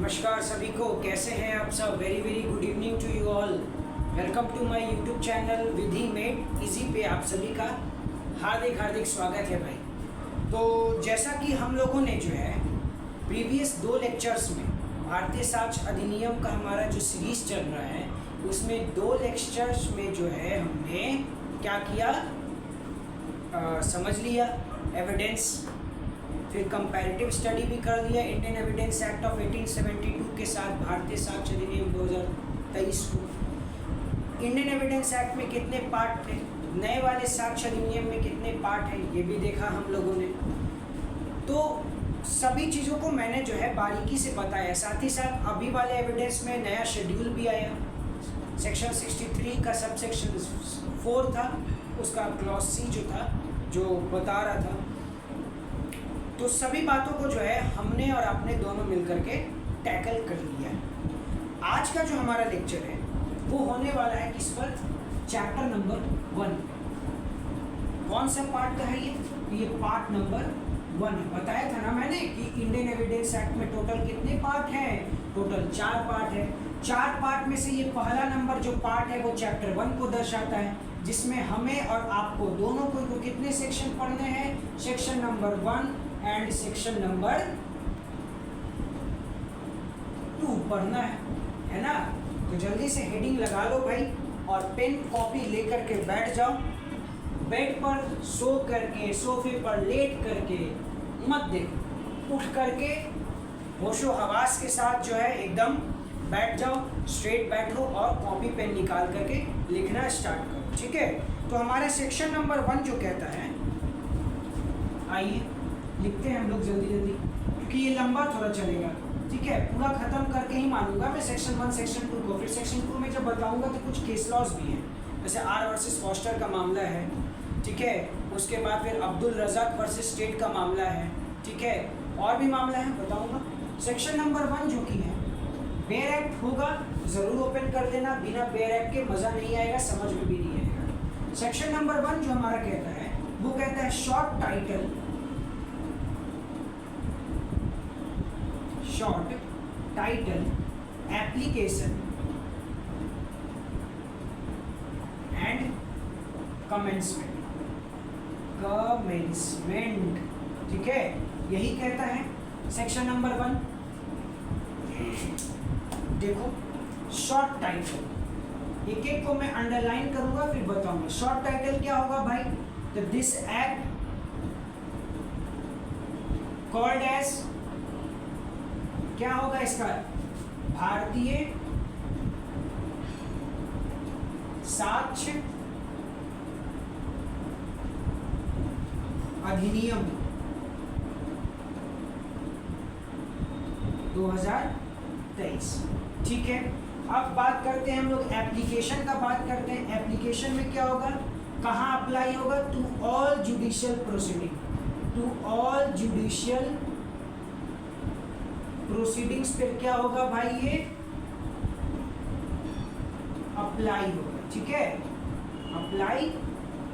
नमस्कार सभी को, कैसे हैं आप सब। Very very good evening to you all. Welcome to my YouTube channel Vidhi made easy पे आप सभी का हार्दिक हार्दिक स्वागत है भाई। तो जैसा कि हम लोगों ने जो है प्रीवियस 2 लेक्चर्स में भारतीय साक्ष्य अधिनियम का हमारा जो सीरीज चल रहा है उसमें 2 लेक्चर्स में जो है हमने क्या किया, समझ लिया एविडेंस, फिर कंपैरेटिव स्टडी भी कर लिया इंडियन एविडेंस एक्ट ऑफ 1872 के साथ भारतीय साक्ष्य अधिनियम 2023 को। इंडियन एविडेंस एक्ट में कितने पार्ट थे, नए वाले साक्ष्य अधिनियम में कितने पार्ट हैं, ये भी देखा हम लोगों ने। तो सभी चीज़ों को मैंने जो है बारीकी से बताया। साथ ही साथ अभी वाले एविडेंस में नया शेड्यूल भी आया, सेक्शन 63 का सब सेक्शन 4 था, उसका क्लॉज सी जो था जो बता रहा था। तो सभी बातों को जो है हमने और आपने दोनों मिलकर के टैकल कर लिया है। आज का जो हमारा लेक्चर है वो होने वाला है किस पर, चैप्टर नंबर 1। कौन सा पार्ट का है ये पार्ट नंबर 1 है। बताया था ना मैंने कि इंडियन एविडेंस एक्ट में टोटल कितने पार्ट हैं, टोटल 4 पार्ट है। 4 पार्ट में से ये पहला नंबर जो पार्ट है वो चैप्टर 1 को दर्शाता है, जिसमें हमें और आपको दोनों को कितने सेक्शन पढ़ने हैं, section number 1 and section number 2 पढ़ना है ना। तो जल्दी से हेडिंग लगा लो भाई और पेन कॉपी लेकर के बैठ जाओ। बेड पर सो करके, सोफे पर लेट करके मत देखो, उठ करके होशो हवास के साथ जो है एकदम बैठ जाओ, स्ट्रेट बैठो और कॉपी पेन निकाल करके लिखना स्टार्ट करो, ठीक है। तो हमारे सेक्शन नंबर 1 जो कहता है, आइए लिखते हैं हम लोग जल्दी जल्दी, क्योंकि ये लंबा थोड़ा चलेगा, ठीक है। पूरा खत्म करके ही मानूंगा मैं सेक्शन 1 सेक्शन 2 को। फिर सेक्शन 2 में जब बताऊंगा तो कुछ केस लॉस भी हैं, जैसे आर वर्सेस फॉस्टर का मामला है, ठीक है। उसके बाद फिर अब्दुल रज़ाक वर्सेस स्टेट का मामला है, ठीक है। और भी मामला है बताऊंगा। सेक्शन नंबर 1 जो कि है बेयर एक्ट होगा, ज़रूर ओपन कर देना, बिना बेयर एक्ट के मज़ा नहीं आएगा, समझ में भी नहीं आएगा। सेक्शन नंबर 1 जो हमारा कहता है वो कहता है short title, short title application and commencement, ठीक है, यही कहता है सेक्शन नंबर 1। देखो शॉर्ट टाइटल, एक एक को मैं अंडरलाइन करूंगा फिर बताऊंगा। शॉर्ट टाइटल क्या होगा भाई, तो दिस एक्ट कॉल्ड एज, क्या होगा इसका, भारतीय साक्ष्य अधिनियम 2023, ठीक है। अब बात करते हैं हम लोग एप्लीकेशन का, बात करते हैं एप्लीकेशन में क्या होगा, कहाँ अप्लाई होगा, to all judicial proceeding, to all judicial proceedings पे क्या होगा भाई, ये अप्लाई होगा, ठीक है, अप्लाई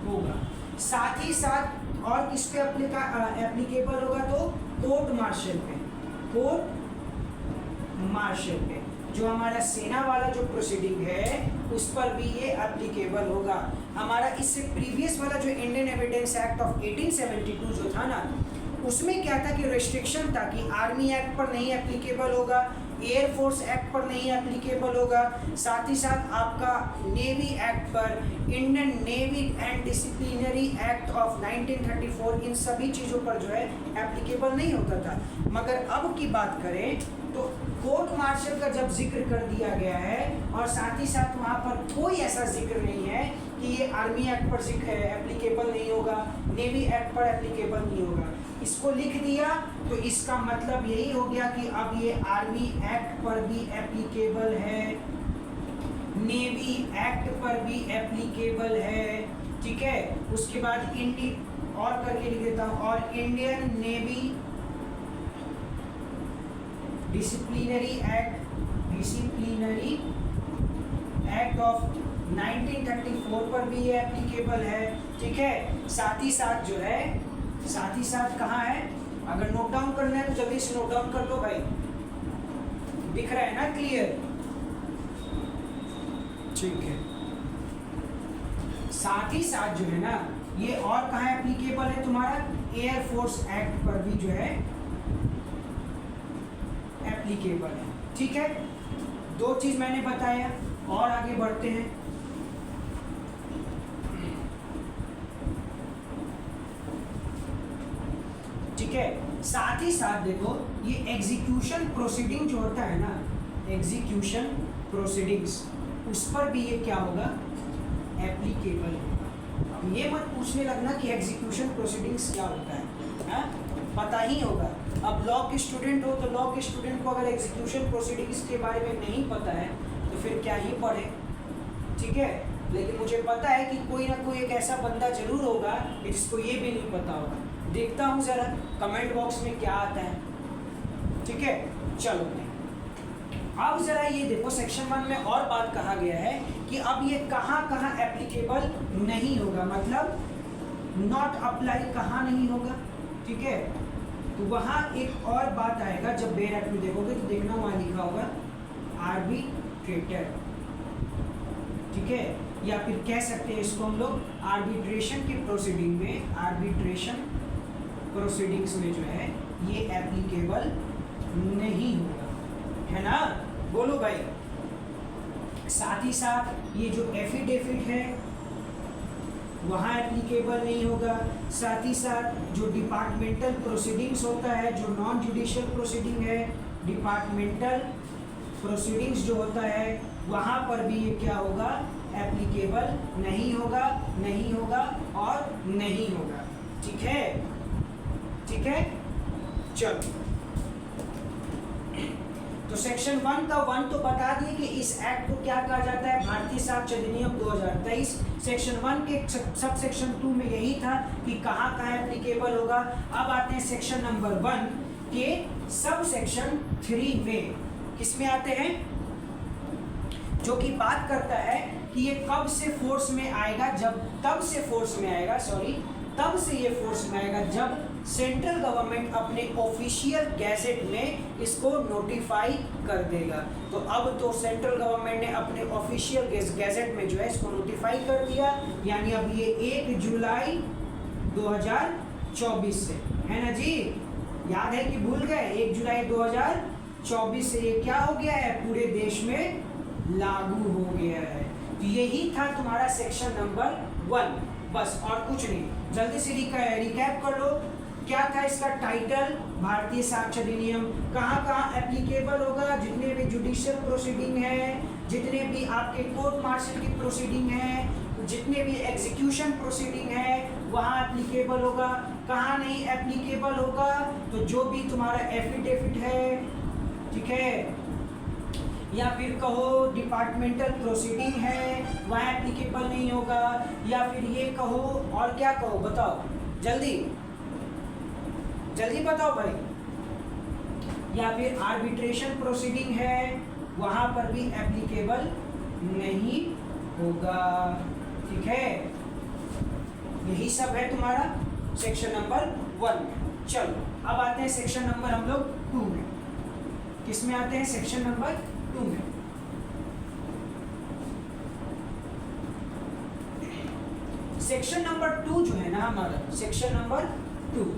होगा। साथ ही साथ और किस पे एप्लीकेबल होगा, तो कोर्ट मार्शल पे, कोर्ट मार्शल पे, जो हमारा सेना वाला जो प्रोसीडिंग है उस पर भी ये एप्लीकेबल होगा। हमारा इससे प्रीवियस वाला जो इंडियन एविडेंस एक्ट ऑफ 1872 जो था ना, उसमें क्या था कि रेस्ट्रिक्शन था कि आर्मी एक्ट पर नहीं एप्लीकेबल होगा, एयरफोर्स एक्ट पर नहीं एप्लीकेबल होगा, साथ ही साथ आपका नेवी एक्ट पर, Indian navy and disciplinary act of 1934, इन सभी चीज़ों पर जो है एप्लीकेबल नहीं होता था। मगर अब की बात करें तो कोर्ट मार्शल का जब जिक्र कर दिया गया है और साथ ही साथ वहाँ पर कोई ऐसा जिक्र नहीं है कि ये आर्मी एक्ट पर जिक्र है एप्लीकेबल नहीं होगा, नेवी एक्ट पर एप्लीकेबल नहीं होगा, इसको लिख दिया तो इसका मतलब यही हो गया कि अब ये आर्मी एक्ट पर भी एप्लीकेबल है, नेवी एक्ट पर भी एप्लीकेबल है, ठीक है। उसके बाद और करके लिख देता हूँ, और Indian navy disciplinary act of 1934 पर भी ये एप्लीकेबल है, ठीक है। साथ ही साथ जो है, साथ ही साथ कहाँ है, अगर नोट डाउन करना है तो जल्दी से नोट डाउन कर लो भाई। दिख रहा है ना क्लियर? ठीक है। साथ ही साथ जो है ना ये और कहाँ एप्लीकेबल है तुम्हारा? एयरफोर्स एक्ट पर भी जो है एप्लीकेबल है। ठीक है, दो चीज मैंने बताया और आगे बढ़ते हैं। ठीक है, साथ ही साथ देखो ये एग्जीक्यूशन प्रोसीडिंग जो होता है ना, एग्जीक्यूशन प्रोसीडिंग्स, उस पर भी ये क्या होगा? एप्लीकेबल होगा। अब ये मत पूछने लगना कि एग्जीक्यूशन प्रोसीडिंग्स क्या होता है, हा? पता ही होगा। अब लॉ के स्टूडेंट हो तो लॉ के स्टूडेंट को अगर एग्जीक्यूशन प्रोसीडिंग्स के बारे में नहीं पता है तो फिर क्या ही पढ़े। ठीक है, लेकिन मुझे पता है कि कोई ना कोई एक ऐसा बंदा जरूर होगा जिसको ये भी नहीं पता होगा। देखता हूँ जरा कमेंट बॉक्स में क्या आता है। ठीक है, चलो अब जरा ये देखो सेक्शन 1 में और बात कहा गया है कि अब ये कहाँ कहाँ एप्लीकेबल नहीं होगा, मतलब नॉट अप्लाई कहाँ नहीं होगा। ठीक है, तो वहाँ एक और बात आएगा जब बेयर एक्ट में देखोगे तो देखना वहाँ लिखा होगा आर्बिट्रेटर। ठीक है, या फिर कह सकते हैं इसको हम लोग आर्बिट्रेशन की प्रोसीडिंग में, आर्बिट्रेशन प्रोसीडिंग्स में जो है ये एप्लीकेबल नहीं होगा, है ना? बोलो भाई। साथ ही साथ ये जो एफिडेविट है वहाँ एप्लीकेबल नहीं होगा। साथ ही साथ जो डिपार्टमेंटल प्रोसीडिंग्स होता है, जो नॉन जुडिशियल प्रोसीडिंग है, डिपार्टमेंटल प्रोसीडिंग्स जो होता है वहाँ पर भी ये क्या होगा? एप्लीकेबल नहीं होगा, नहीं होगा और नहीं होगा। ठीक है, ठीक है, चलो तो सेक्शन 1 का 1 तो बता दिए कि इस एक्ट को क्या कहा जाता है, भारतीय साक्ष्य अधिनियम 2023। सेक्शन 1 के सब सेक्शन 2 में यही था कि कहाँ कहाँ एप्लीकेबल होगा। अब आते हैं सेक्शन नंबर 1 के सब सेक्शन 3 में। किसमें आते हैं? जो कि बात करता है कि ये कब से फोर्स में आएगा, तब से ये फोर्स में आएगा जब सेंट्रल गवर्नमेंट अपने ऑफिशियल गैजेट में इसको नोटिफाई कर देगा। तो अब तो सेंट्रल गवर्नमेंट ने अपने ऑफिशियल गैजेट में जो है इसको नोटिफाई कर दिया, यानी अब ये 1 जुलाई 2024 से, है ना जी? याद है कि भूल गए? 1 जुलाई 2024 से ये क्या हो गया है? पूरे देश में लागू हो गया है। तो यही था तुम्हारा सेक्शन नंबर 1, बस और कुछ नहीं। जल्दी से रिकैप कर लो। क्या था इसका टाइटल? भारतीय साक्ष्य अधिनियम। कहाँ कहाँ एप्लीकेबल होगा? जितने भी जुडिशियल प्रोसीडिंग है, जितने भी आपके कोर्ट मार्शल की प्रोसीडिंग है, जितने भी एग्जीक्यूशन प्रोसीडिंग है वहाँ एप्लीकेबल होगा। कहाँ नहीं एप्लीकेबल होगा? तो जो भी तुम्हारा एफिडेविट है, ठीक है, या फिर कहो डिपार्टमेंटल प्रोसीडिंग है वहाँ एप्लीकेबल नहीं होगा, या फिर ये कहो और क्या कहो बताओ, जल्दी जल्दी बताओ भाई। या फिर आर्बिट्रेशन प्रोसीडिंग है वहाँ पर भी एप्लीकेबल नहीं होगा। ठीक है, यही सब है तुम्हारा सेक्शन नंबर 1 में। चलो अब आते हैं सेक्शन नंबर हम लोग 2 में। किसमें आते हैं? सेक्शन नंबर 2 में। सेक्शन नंबर 2 जो है ना हमारा, सेक्शन नंबर 2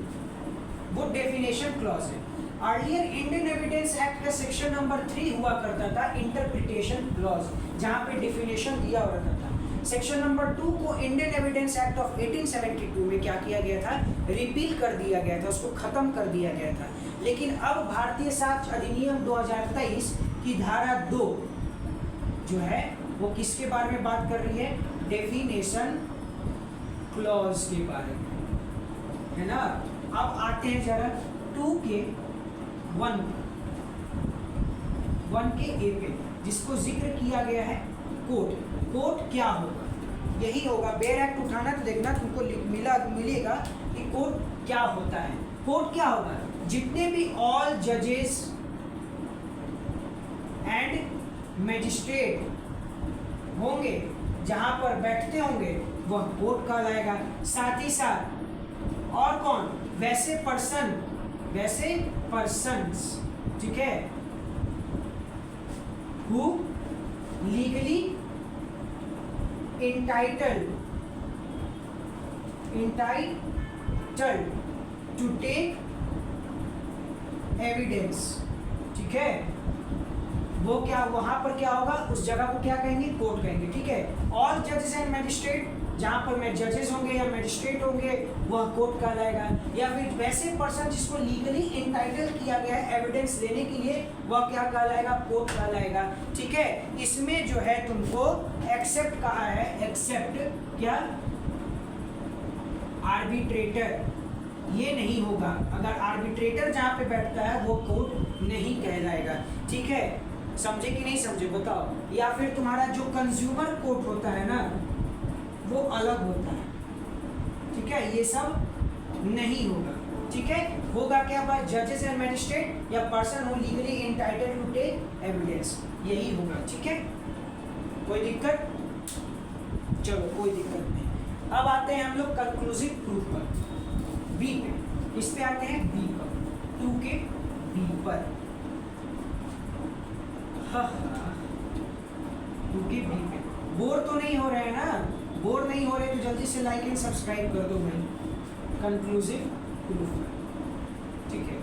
वो डेफिनेशन क्लॉज है। अर्लियर इंडियन एविडेंस एक्ट का सेक्शन नंबर 3 हुआ करता था इंटरप्रिटेशन क्लॉज, जहां पे डेफिनेशन दिया रहता था। सेक्शन नंबर 2 को इंडियन एविडेंस एक्ट ऑफ 1872 में क्या किया गया था? रिपील कर दिया गया था, उसको खत्म कर दिया गया था। लेकिन अब भारतीय साक्ष्य अधिनियम 2023 की धारा 2 जो है वो किसके बारे में बात कर रही है? डेफिनेशन क्लॉज के बारे में, है ना? अब आते हैं जरा 2 के 1 के ए पे, जिसको जिक्र किया गया है कोर्ट। कोर्ट क्या होगा? यही होगा। बेयर एक्ट उठाना तो देखना तुमको मिलेगा कि कोर्ट क्या होता है। कोर्ट क्या होगा? जितने भी ऑल जजेस एंड मैजिस्ट्रेट होंगे, जहां पर बैठते होंगे वह कोर्ट कहलाएगा। साथ ही साथ और कौन? वैसे पर्सन्स, ठीक है, who legally entitled to take evidence, ठीक है। वो क्या, वहां पर क्या होगा, उस जगह को क्या कहेंगे, कोर्ट कहेंगे, ठीक है। ऑल जजेस एंड मैजिस्ट्रेट, जहां पर में जजेस होंगे या मैजिस्ट्रेट होंगे वह कोर्ट कहलाएगा। या फिर वैसे पर्सन जिसको लीगली इंटाइटल किया गया है एविडेंस देने के लिए, वह क्या कहलाएगा, कोर्ट कहलाएगा, ठीक है। इसमें जो है तुमको एक्सेप्ट कहा है, एक्सेप्ट क्या, आर्बिट्रेटर, ये नहीं होगा। अगर आर्बिट्रेटर जहां पे बैठता है वो कोर्ट नहीं कहलाएगा, ठीक है। समझे कि नहीं समझे बताओ। या फिर तुम्हारा जो कंज्यूमर कोर्ट होता है ना, वो अलग होता है, ठीक है, ये सब नहीं होगा, ठीक है। होगा क्या, बाय जजेस एंड मैजिस्ट्रेट या person who legally entitled to take evidence, यही होगा, ठीक है। कोई दिक्कत, चलो कोई दिक्कत नहीं। अब आते हैं हम लोग कंक्लूसिव प्रूफ पर, बी पे, इस पे आते हैं बी पर, 2 के बी पर, हाँ 2 के बी पे। बोर तो नहीं हो रहे हैं ना, बोर नहीं हो रहे तो जल्दी से लाइक एंड सब्सक्राइब कर दो भाई। कंक्लूसिव प्रूफ, ठीक है।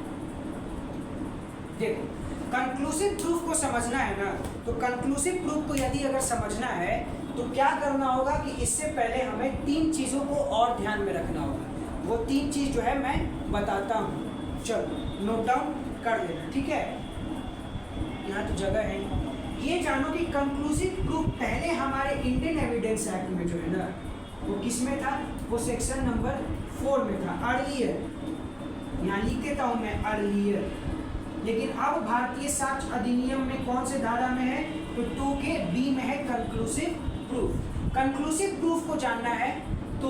देखो कंक्लूसिव प्रूफ को समझना है ना, तो कंक्लूसिव प्रूफ को यदि अगर समझना है तो क्या करना होगा कि इससे पहले हमें 3 चीज़ों को और ध्यान में रखना होगा। वो 3 चीज़ जो है मैं बताता हूँ, चलो नोट डाउन कर लेना, ठीक है। यहाँ तो जगह है। ये जानो कि कंक्लूसिव प्रूफ पहले हमारे इंडियन एविडेंस एक्ट में जो है ना, वो किस में था, वो सेक्शन नंबर 4 में था, अर्लियर। यहाँ लिख देता हूँ मैं अर्लियर। लेकिन अब भारतीय साक्ष्य अधिनियम में कौन से धारा में है, तो 2 के बी में है कंक्लूसिव प्रूफ। कंक्लूसिव प्रूफ को जानना है तो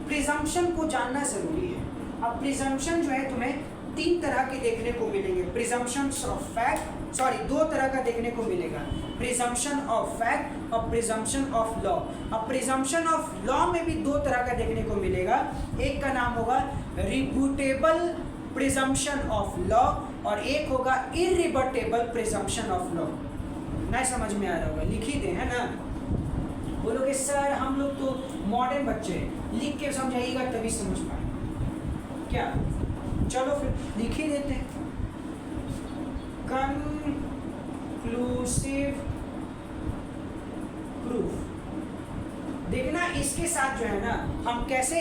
प्रिजम्पशन को जानना जरूरी है। अब प्रिजम्पशन जो है तुम्हें 3 तरह के देखने को मिलेंगे। प्रिजम्पशन ऑफ फैक्ट, सॉरी 2 तरह का देखने को मिलेगा, प्रिजम्पशन ऑफ फैक्ट और प्रिजम्पशन ऑफ लॉ। अब प्रिजम्पशन ऑफ लॉ में भी 2 तरह का देखने को मिलेगा। एक का नाम होगा रिब्यूटेबल प्रिजम्पशन ऑफ लॉ और एक होगा इररिबटेबल प्रिजम्पशन ऑफ लॉ। नहीं समझ में आ रहा होगा, लिख ही दे, है ना। बोलोगे सर हम लोग तो मॉडर्न बच्चे हैं, लिख के समझाइएगा तभी समझ पाए क्या। चलो फिर लिख ही देते हैं। कंक्लूसिव प्रूफ देखना, इसके साथ जो है ना हम कैसे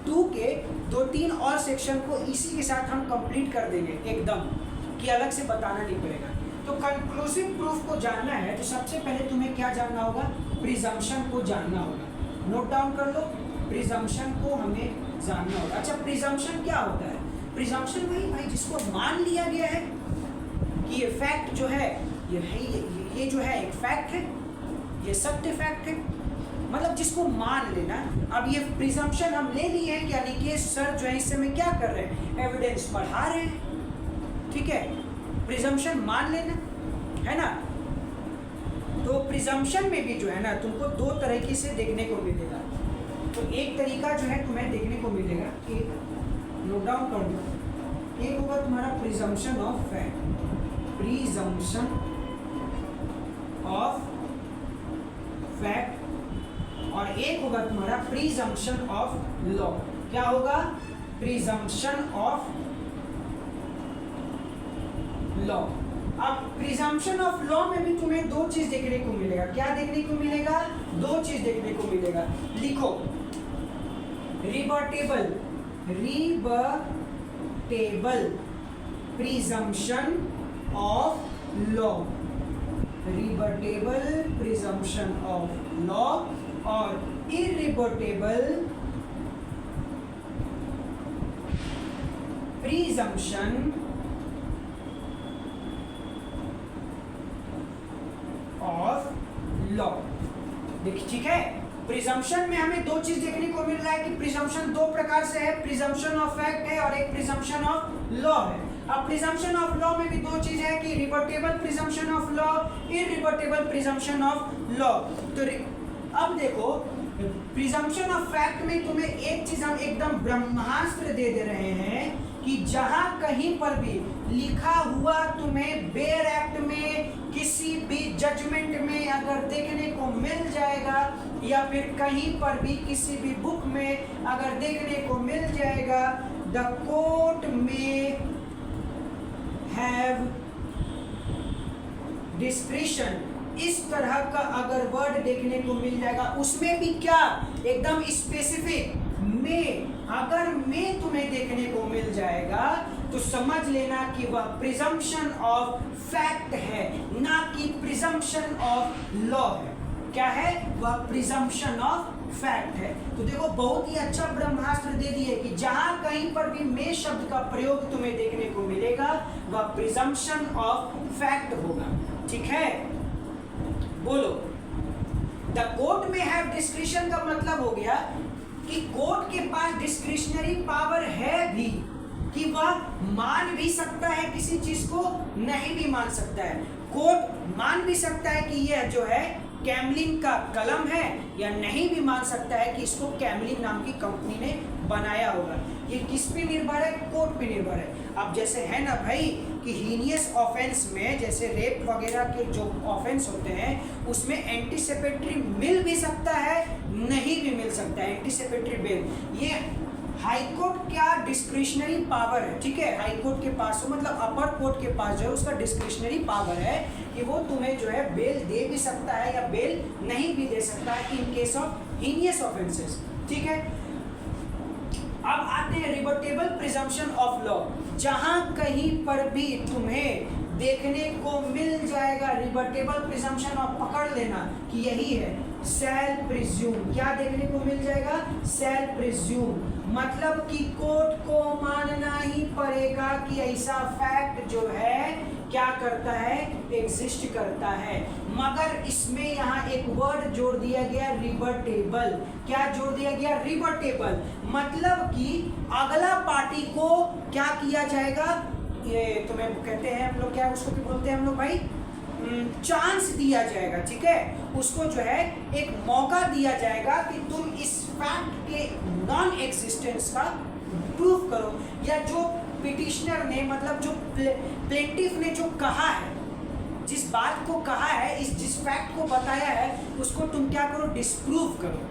2 के 2-3 और सेक्शन को इसी के साथ हम कंप्लीट कर देंगे एकदम, कि अलग से बताना नहीं पड़ेगा। तो कंक्लूसिव प्रूफ को जानना है तो सबसे पहले तुम्हें क्या जानना होगा, प्रिजम्पशन को जानना होगा। नोट डाउन कर लो, प्रिजम्पशन को हमें जानना होगा। अच्छा प्रिजम्पशन क्या होता है, प्रिजम्पशन वही भाई जिसको मान लिया गया है कि ये फैक्ट जो है ये जो है एक फैक्ट है, ये सत्य फैक्ट है, मतलब जिसको मान लेना। अब ये प्रिजम्पशन हम ले लिए हैं, यानी कि सर जो है इस समय क्या कर रहे हैं, एविडेंस बढ़ा रहे हैं, ठीक है। प्रिजम्पशन मान लेना है ना। तो प्रिजम्पशन में भी जो है ना तुमको 2 तरीके से देखने को मिलेगा। तो एक तरीका जो है तुम्हें देखने को मिलेगा, एक नोट डाउन कर लो, एक होगा तुम्हारा presumption of fact, presumption of fact, और एक होगा तुम्हारा प्रिजम्पशन ऑफ लॉ। क्या होगा, प्रिजम्पशन ऑफ लॉ। अब प्रिजम्पशन ऑफ लॉ में भी तुम्हें 2 चीज देखने को मिलेगा। क्या देखने को मिलेगा, 2 चीज देखने को मिलेगा। लिखो, rebuttable presumption of law, rebuttable presumption of law और इररिबटेबल प्रिजम्पशन ऑफ लॉ। देखिए ठीक है, प्रिजम्पशन में हमें 2 चीज देखने को मिल रहा है कि प्रिजम्पशन 2 प्रकार से है, प्रिजम्पशन ऑफ फैक्ट है और एक प्रिजम्पशन ऑफ लॉ है। अब प्रिजम्पशन ऑफ लॉ में भी 2 चीज है कि rebuttable presumption of law, irrebuttable presumption of law. तो अब देखो प्रिजम्पशन ऑफ फैक्ट में तुम्हें एक चीज हम एकदम ब्रह्मास्त्र दे रहे हैं कि जहां कहीं पर भी लिखा हुआ तुम्हें बेयर एक्ट में किसी भी जजमेंट में अगर देखने को मिल जाएगा या फिर कहीं पर भी किसी भी बुक में अगर देखने को मिल जाएगा, द कोर्ट में हैव डिस्क्रिशन, इस तरह का अगर वर्ड देखने को मिल जाएगा, उसमें भी क्या एकदम स्पेसिफिक में, अगर में तुम्हें देखने को मिल जाएगा तो समझ लेना कि वह प्रिजम्पशन ऑफ फैक्ट है, ना कि प्रिजम्पशन ऑफ लॉ है। क्या है? वह प्रिजम्पशन ऑफ फैक्ट है। तो देखो बहुत ही अच्छा ब्रह्मास्त्र दे दिए कि जहां कहीं पर भी में शब्द का प्रयोग तुम्हें देखने को मिलेगा वह प्रिजम्पशन ऑफ फैक्ट होगा। ठीक है, बोलो। द कोर्ट में हैव डिस्क्रिशन का मतलब हो गया कि कोर्ट के पास डिस्क्रिशनरी पावर है भी, कि वह मान भी सकता है किसी चीज को, नहीं भी मान सकता है। कोर्ट मान भी सकता है कि यह जो है कैमलिन का कलम है, या नहीं भी मान सकता है कि इसको कैमलिन नाम की कंपनी ने बनाया होगा। ये किस पे निर्भर है? कोर्ट पे निर्भर है। अब जैसे है ना भाई कि हीनियस ऑफेंस में जैसे रेप वगैरह के जो ऑफेंस होते हैं उसमें एंटीसिपेटरी मिल भी सकता है, नहीं भी मिल सकता है एंटीसिपेटरी बेल। ये हाई कोर्ट क्या डिस्क्रिशनरी पावर है, ठीक है, हाई कोर्ट के पास मतलब अपर कोर्ट के पास जो है उसका डिस्क्रिशनरी पावर है कि वो तुम्हें जो है बेल दे भी सकता है या बेल नहीं भी दे सकता है इन केस ऑफ हीनियस ऑफेंसेस। ठीक है, अब आते हैं रिबर्टेबल प्रिजम्पशन ऑफ लॉ। जहां कहीं पर भी तुम्हें देखने को मिल जाएगा रिबर्टेबल प्रिजम्पशन ऑफ, पकड़ लेना कि यही है सेल प्रिज्यूम। क्या देखने को मिल जाएगा? सेल प्रिज्यूम, मतलब कि कोर्ट को मानना ही पड़ेगा कि ऐसा फैक्ट जो है क्या करता है, एग्जिस्ट करता है। मगर इसमें यहाँ एक वर्ड जोड़ दिया गया रिबर्टेबल। क्या जोड़ दिया गया? रिबर्टेबल, मतलब कि अगला पार्टी को क्या किया जाएगा, ये तुम्हें कहते हैं हम लोग, क्या उसको भी बोलते हैं हम लोग भाई, चांस दिया जाएगा। ठीक है, उसको जो है एक मौका दिया जाएगा कि तुम इस फैक्ट के नॉन एग्जिस्टेंस का प्रूफ करो, या जो पिटिशनर ने मतलब जो प्लेंटिफ ने जो कहा है, जिस बात को कहा है, जिस फैक्ट को बताया है, उसको तुम क्या करो, डिस्प्रूव करो।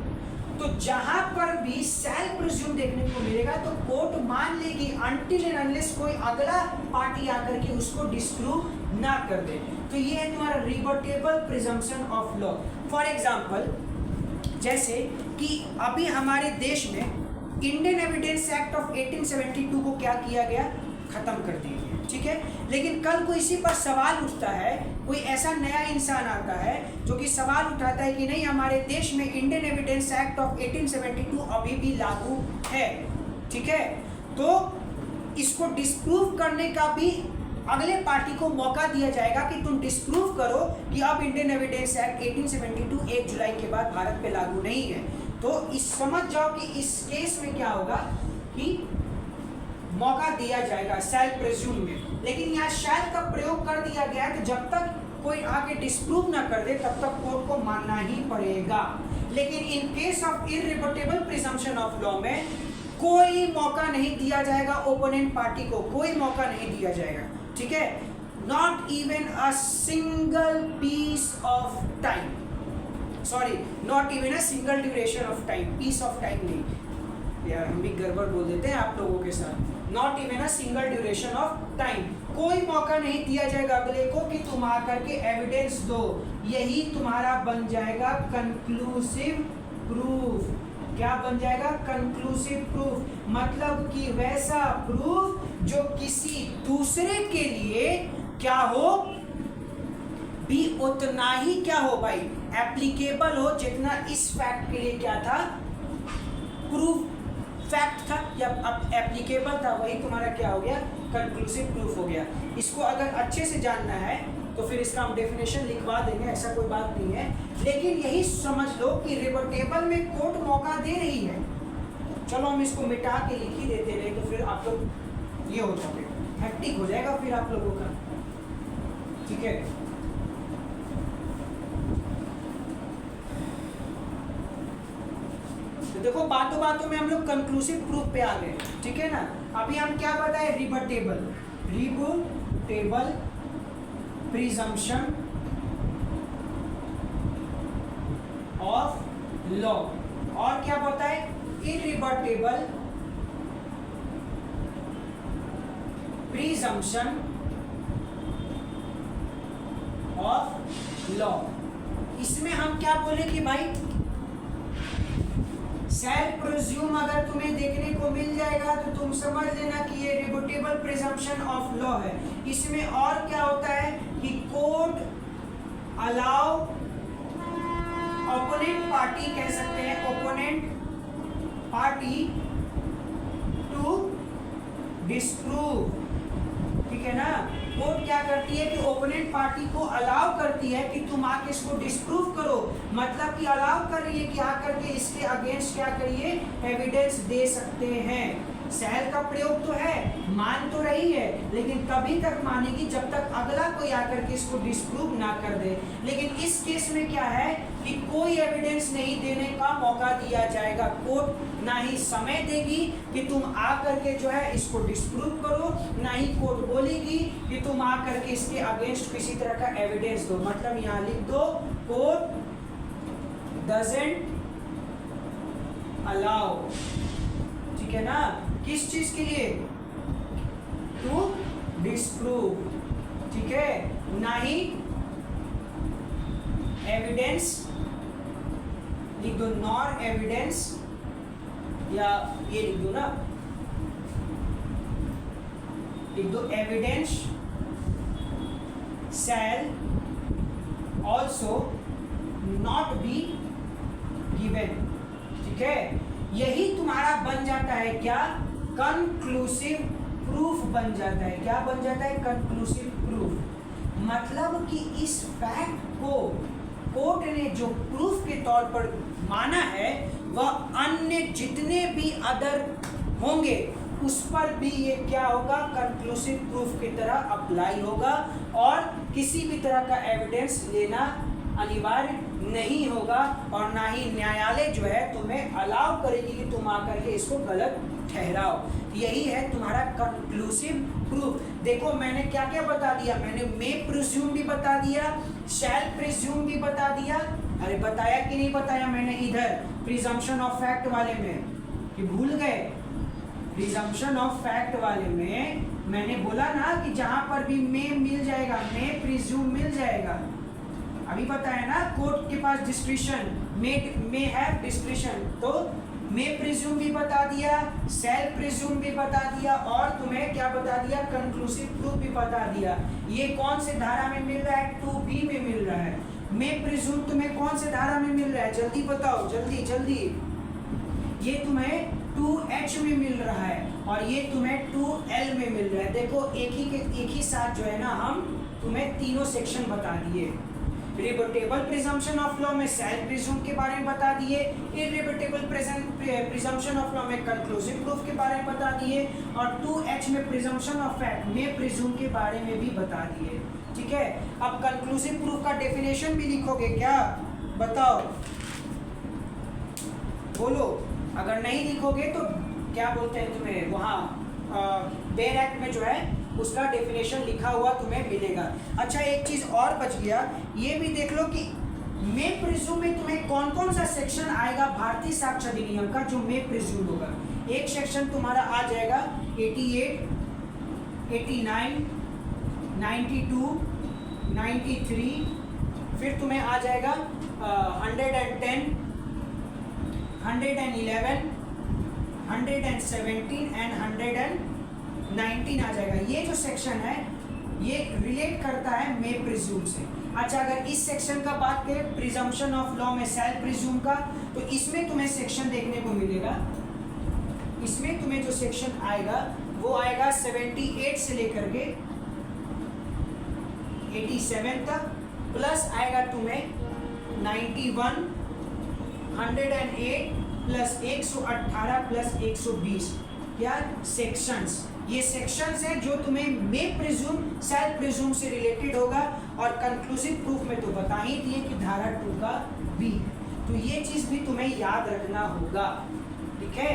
तो जहां पर भी सेल प्रिज्यूम देखने को मिलेगा तो कोर्ट मान लेगी अनटिल एंड अनलेस कोई अगला पार्टी आकर के उसको डिस्प्रूव ना कर दे। तो ये है तुम्हारा rebuttable presumption of law. For example जैसे कि अभी हमारे देश में इंडियन एविडेंस एक्ट ऑफ 1872 को क्या किया गया, खत्म कर दिया गया। ठीक है, लेकिन कल को इसी पर सवाल उठता है, कोई ऐसा नया इंसान आता है जो कि सवाल उठाता है कि नहीं हमारे देश में इंडियन एविडेंस एक्ट ऑफ 1872 अभी भी लागू है। ठीक है, तो इसको डिस्प्रूव करने का भी अगले पार्टी को मौका दिया जाएगा कि तुम डिस्प्रूव करो कि अब इंडियन एविडेंस एक्ट 1872 1 जुलाई के बाद भारत पे लागू नहीं है। तो इस समझ जाओ कि इस केस में क्या होगा कि मौका दिया जाएगा सेल प्रिज्यूम में। लेकिन यहाँ शायद का प्रयोग कर दिया गया है, तो जब तक कोई आके डिस्प्रूव ना कर दे तब तक कोर्ट को मानना ही पड़ेगा। लेकिन in case of irrebuttable presumption of law में कोई मौका नहीं दिया जाएगा ओपोनेंट पार्टी को, कोई मौका नहीं दिया जाएगा। ठीक है, not even a single piece of time, sorry not even a single duration of time, piece of time नहीं यार, हम भी गड़बड़ बोल देते हैं आप लोगों के साथ। Not even a single duration of time, कोई मौका नहीं दिया जाएगा अगले को कि तुम आकर के एविडेंस दो। यही तुम्हारा बन जाएगा कंक्लूसिव प्रूफ। क्या बन जाएगा? कंक्लूसिव प्रूफ, मतलब कि वैसा प्रूफ जो किसी दूसरे के लिए क्या हो, भी उतना ही क्या हो भाई, एप्लीकेबल हो जितना इस फैक्ट के लिए क्या था, प्रूफ फैक्ट था या एप्लीकेबल था, वही तुम्हारा क्या हो गया, कंक्लूसिव प्रूफ हो गया। इसको अगर अच्छे से जानना है तो फिर इसका हम डेफिनेशन लिखवा देंगे, ऐसा कोई बात नहीं है। लेकिन यही समझ लो कि रिबर्टेबल में कोर्ट मौका दे रही है। चलो हम इसको मिटा के लिख ही देते रहे तो फिर आप लोग ये हो जाए, हैक्टिक हो जाएगा फिर आप लोगों का। ठीक है, तो देखो बातों बातों में हम लोग कंक्लूसिव प्रूफ पे आ गए। ठीक है ना, अभी हम क्या बताए, रिबर्टेबल प्रिजम्पशन ऑफ लॉ। और क्या होता है? इररिबटेबल प्रिजम्पशन ऑफ लॉ। इसमें हम क्या बोले कि भाई सेल्फ प्रिज्यूम अगर तुम्हें देखने को मिल जाएगा तो तुम समझ लेना कि ये रिबुटेबल प्रिजम्पशन ऑफ लॉ है। इसमें और क्या होता है कि कोर्ट अलाउ ओपोनेंट पार्टी, कह सकते हैं ओपोनेंट पार्टी टू डिस्प्रूव, ठीक है ना। कोर्ट क्या करती है कि ओपोनेंट पार्टी को अलाउ करती है कि तुम आके इसको डिस्प्रूव करो, मतलब कि अलाउ कर रही है कि आकर के इसके अगेंस्ट क्या करिए, एविडेंस दे सकते हैं। सेल का प्रयोग तो है, मान तो रही है, लेकिन तभी तक मानेगी जब तक अगला कोई आकर के इसको डिस्प्रूव ना कर दे। लेकिन इस केस में क्या है कि कोई एविडेंस नहीं देने का मौका दिया जाएगा। कोर्ट ना ही समय देगी कि तुम आकर के जो है इसको डिस्प्रूव करो, ना ही कोर्ट बोलेगी कि तुम आकर के इसके अगेंस्ट किसी तरह का एविडेंस दो। मतलब यहाँ लिख दो, कोर्ट डजंट अलाउ, ठीक है ना। किस चीज के लिए? टू डिस्प्रूव, ठीक है। ना ही एविडेंस लिख दो, नॉर एविडेंस, या ये लिख दो ना, लिख दो evidence shall also not be given, ठीक है। यही तुम्हारा बन जाता है क्या? कंक्लूसिव प्रूफ बन जाता है। क्या बन जाता है? Conclusive proof. मतलब कि इस फैक्ट को कोर्ट ने जो प्रूफ के तौर पर माना है वह अन्य जितने भी अदर होंगे उस पर भी ये क्या होगा, कंक्लूसिव प्रूफ की तरह अप्लाई होगा और किसी भी तरह का एविडेंस लेना अनिवार्य नहीं होगा और ना ही न्यायालय जो है तुम्हें अलाउ करेगी कि तुम आकर के इसको गलत ठहराओ। यही है तुम्हारा कंक्लूसिव प्रूफ। देखो मैंने क्या क्या बता दिया, मैंने मे प्रिज्यूम भी बता दिया, शैल प्रिज्यूम भी बता दिया। अरे बताया कि नहीं बताया मैंने इधर प्रिजम्पशन ऑफ फैक्ट वाले में, कि भूल गए? प्रिजम्पशन ऑफ फैक्ट वाले में मैंने बोला ना कि जहां पर भी मे मिल जाएगा, मे प्रिज्यूम मिल जाएगा। अभी बताया ना, कोर्ट के पास डिस्क्रिशन, मे हैव डिस्क्रिशन, तो मे प्रिज्यूम भी बता दिया, सेल्फ प्रिज्यूम भी बता दिया और तुम्हें क्या बता दिया, कंक्लूसिव प्रूफ भी बता दिया। ये कौन से धारा में मिल रहा है? 2B में मिल रहा है। मे प्रिज्यूम तुम्हें कौन से धारा में मिल रहा है? जल्दी बताओ, जल्दी जल्दी। ये तुम्हें 2H में मिल रहा है और ये तुम्हें 2L में मिल रहा है। देखो एक ही साथ जो है ना, हम तुम्हें तीनों सेक्शन बता दिए। रिबटेबल प्रिजम्पशन ऑफ लॉ में सेल्फ प्रिज्यूम के बारे में बता दिए, इररिबटेबल प्रिजम्पशन ऑफ लॉ में कंक्लूसिव प्रूफ के बारे में बता दिए और 2H में प्रिजम्पशन ऑफ फैक्ट में प्रिज्यूम के बारे में भी बता दिए, ठीक है। अब कंक्लूसिव प्रूफ का डेफिनेशन भी लिखोगे क्या? बताओ, बोलो। अगर नहीं लिखोगे तो क्या बोलते हैं तुम्हें, वहाँ बेयर एक्ट में जो है उसका डेफिनेशन लिखा हुआ तुम्हें मिलेगा। अच्छा एक चीज और बच गया, ये भी देख लो कि मे प्रिज्यूम में तुम्हें कौन कौन सा सेक्शन आएगा भारतीय साक्ष्य अधिनियम का जो मे प्रिज्यूम होगा। एक सेक्शन तुम्हारा आ जाएगा 88, 89, 92, 93, फिर तुम्हें आ जाएगा 110, 111, 117 एंड 119 आ जाएगा। ये जो सेक्शन है ये रिलेट करता है मे प्रिज्यूम से। अच्छा अगर इस सेक्शन का बात करें प्रिजम्पशन ऑफ लॉ में सेल्फ प्रिज्यूम का, तो इसमें तुम्हें सेक्शन देखने को मिलेगा। इसमें तुम्हें जो सेक्शन आएगा वो आएगा 78 से लेकर के 87 तक, प्लस आएगा तुम्हें 91, 108 प्लस 118 प्लस 120, क्या सेक्शंस। ये सेक्शंस हैं जो तुम्हें मे प्रिज्यूम सेल्फ प्रिज्यूम से रिलेटेड होगा और कंक्लूसिव प्रूफ में तो बता ही दिए कि धारा 2 का B। तो ये चीज भी तुम्हें याद रखना होगा, ठीक है।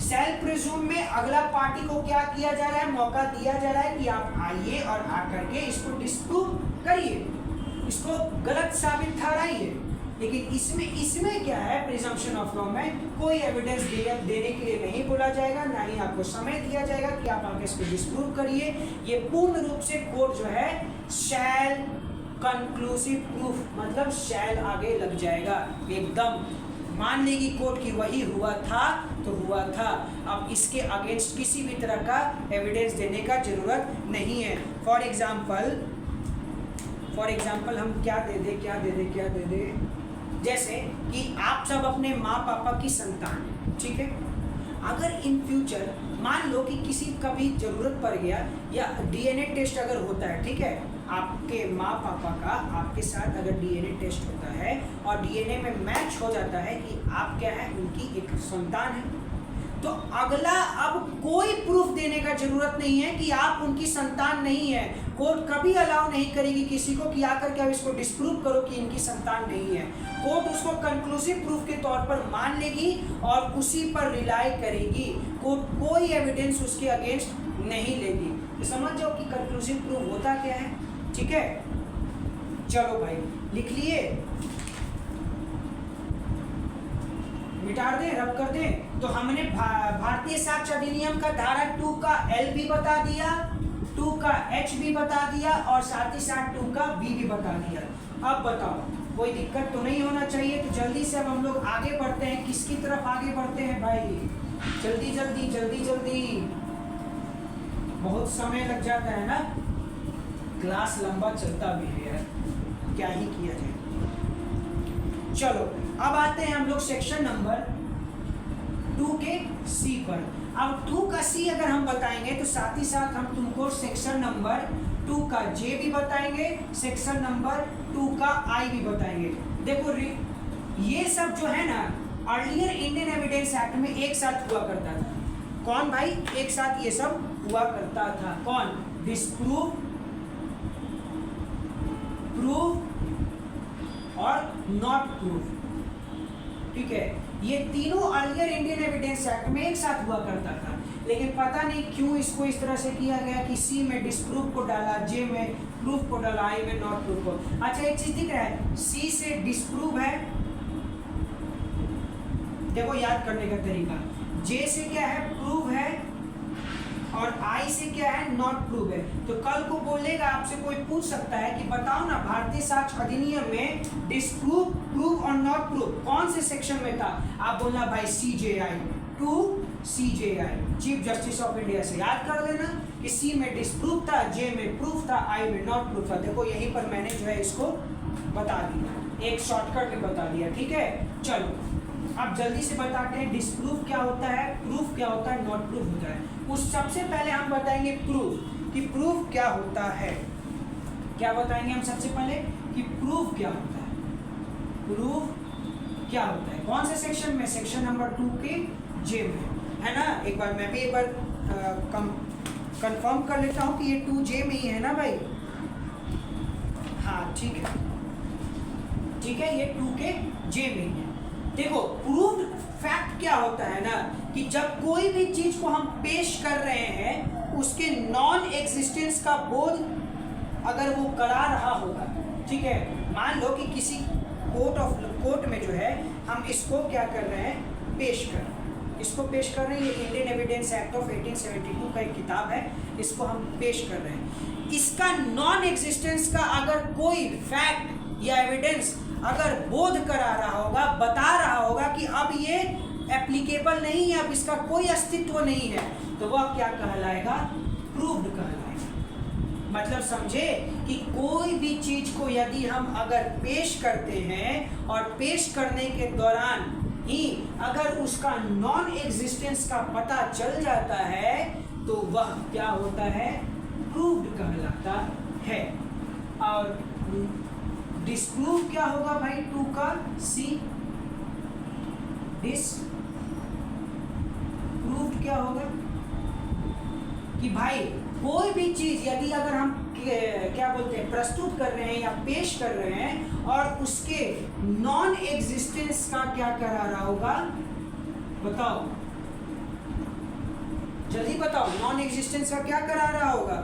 सेल्फ प्रिज्यूम में अगला पार्टी को क्या किया जा रहा है, मौका दिया जा रहा है कि आप आइए और आकर के इसको डिस्प्रूव करिए, इसको गलत साबित ठहराइए। लेकिन इसमें क्या है, प्रिजम्पशन ऑफ लॉ में कोई एविडेंस देने के लिए नहीं बोला जाएगा, ना ही आपको समय दिया जाएगा कि आप आगे इसको डिस्प्रूव करिए। ये पूर्ण रूप से कोर्ट जो है शैल कंक्लूसिव प्रूफ, मतलब शैल आगे लग जाएगा, एकदम मान लेगी कोर्ट की वही हुआ था तो हुआ था। अब इसके अगेंस्ट किसी भी तरह का एविडेंस देने का जरूरत नहीं है। फॉर एग्जाम्पल हम क्या दे दे, जैसे कि आप सब अपने माँ पापा की संतान हैं, ठीक है। अगर इन फ्यूचर मान लो कि किसी का भी जरूरत पड़ गया या डीएनए टेस्ट अगर होता है, ठीक है, आपके माँ पापा का आपके साथ अगर डीएनए टेस्ट होता है और डीएनए में मैच हो जाता है कि आप क्या है, उनकी एक संतान है, तो अगला अब कोई प्रूफ देने का जरूरत नहीं है कि आप उनकी संतान नहीं है। कोर्ट कभी अलाउ नहीं करेगी किसी को कि आकर के आप इसको डिस्प्रूव करो कि इनकी संतान नहीं है। कोर्ट उसको कंक्लूसिव प्रूफ के तौर पर मान लेगी और उसी पर रिलाई करेगी। कोर्ट कोई एविडेंस उसके अगेंस्ट नहीं लेगी। तो समझ जाओ कि कंक्लूसिव प्रूफ होता क्या है, ठीक है। चलो भाई लिख लिए, मिटा दें, रब कर दें। तो हमने भारतीय साक्ष्य अधिनियम का धारा 2 का L भी बता दिया, 2 का H भी बता दिया और साथ ही साथ 2 का B भी बता दिया। अब बताओ कोई दिक्कत तो नहीं होना चाहिए। तो जल्दी से अब हम लोग आगे बढ़ते हैं। किसकी तरफ आगे बढ़ते हैं भाई, जल्दी जल्दी जल्दी जल्दी, बहुत समय लग जाता है ना, क्लास लंबा चलता भी है यार, क्या ही किया जाए। चलो अब आते हैं हम लोग सेक्शन नंबर 2 के C पर। अब 2 का C अगर हम बताएंगे तो साथ ही साथ हम तुमको सेक्शन नंबर 2 का J भी बताएंगे, सेक्शन नंबर 2 का I भी बताएंगे। देखो ये सब जो है ना अर्लियर इंडियन एविडेंस एक्ट में एक साथ हुआ करता था। कौन भाई, एक साथ ये सब हुआ करता था। कौन, डिस्प्रूव, प्रूफ और नॉट प्रूफ, ठीक है। ये तीनों अर्लियर इंडियन एविडेंस एक्ट में एक साथ हुआ करता था, लेकिन पता नहीं क्यों इसको इस तरह से किया गया कि सी में डिस्प्रूव को डाला, जे में प्रूफ को डाला, आई में नॉट प्रूफ को। अच्छा एक चीज दिख रहा है, सी से डिस्प्रूव है, देखो याद करने का तरीका, जे से क्या है, प्रूव है, और आई से क्या है, नॉट प्रूव है। तो कल को बोलेगा आपसे कोई पूछ सकता है कि बताओ ना भारतीय साक्ष्य अधिनियम में डिस्प्रूव, प्रूव और नॉट प्रूव कौन से सेक्शन में था। आप बोलना भाई CJI 2 CJI, chief justice of India से याद कर लेना कि सी में डिस्प्रूव था, जे में प्रूफ था, आई में नॉट प्रूफ था। देखो यहीं पर मैंने जो है इसको बता दिया, एक शॉर्टकट में बता दिया, ठीक है। चलो अब जल्दी से बताते हैं डिस्प्रूव क्या होता है, प्रूफ क्या होता है, नॉट प्रूफ होता है। उस सबसे पहले हम बताएंगे प्रूफ, कि प्रूफ क्या होता है। क्या बताएंगे हम सबसे पहले कि प्रूफ क्या होता है, प्रूफ क्या होता है, कौन से सेक्शन में, सेक्शन नंबर 2 के जे में, है ना। एक बार मैं भी एक बार कंफर्म कर लेता हूँ कि ये 2J में ही है ना भाई, हाँ ठीक है, ठीक है, ये 2 के J में ही है। देखो प्रूव्ड फैक्ट क्या होता है ना, कि जब कोई भी चीज को हम पेश कर रहे हैं उसके नॉन एग्जिस्टेंस का बोध अगर वो करा रहा होगा, ठीक है। मान लो कि किसी कोर्ट में जो है हम इसको क्या कर रहे हैं, पेश कर रहे हैं, इसको पेश कर रहे हैं। ये इंडियन एविडेंस एक्ट ऑफ 1872 का एक किताब है, इसको हम पेश कर रहे हैं। इसका नॉन एग्जिस्टेंस का अगर कोई फैक्ट या एविडेंस अगर बोध करा रहा होगा, बता रहा होगा कि अब ये एप्लीकेबल नहीं है, अब इसका कोई अस्तित्व नहीं है, तो वह क्या कहलाएगा, प्रूव्ड कहलाएगा। मतलब समझे कि कोई भी चीज को यदि हम अगर पेश करते हैं और पेश करने के दौरान ही अगर उसका नॉन एग्जिस्टेंस का पता चल जाता है तो वह क्या होता है, प्रूव्ड कहलाता है। और डिस्प्रूव क्या होगा भाई, 2 का C, डिस्प्रूव्ड क्या होगा कि भाई कोई भी चीज यदि अगर हम क्या बोलते हैं, प्रस्तुत कर रहे हैं या पेश कर रहे हैं और उसके नॉन एग्जिस्टेंस का क्या करा रहा होगा, बताओ जल्दी बताओ, नॉन एग्जिस्टेंस का क्या करा रहा होगा,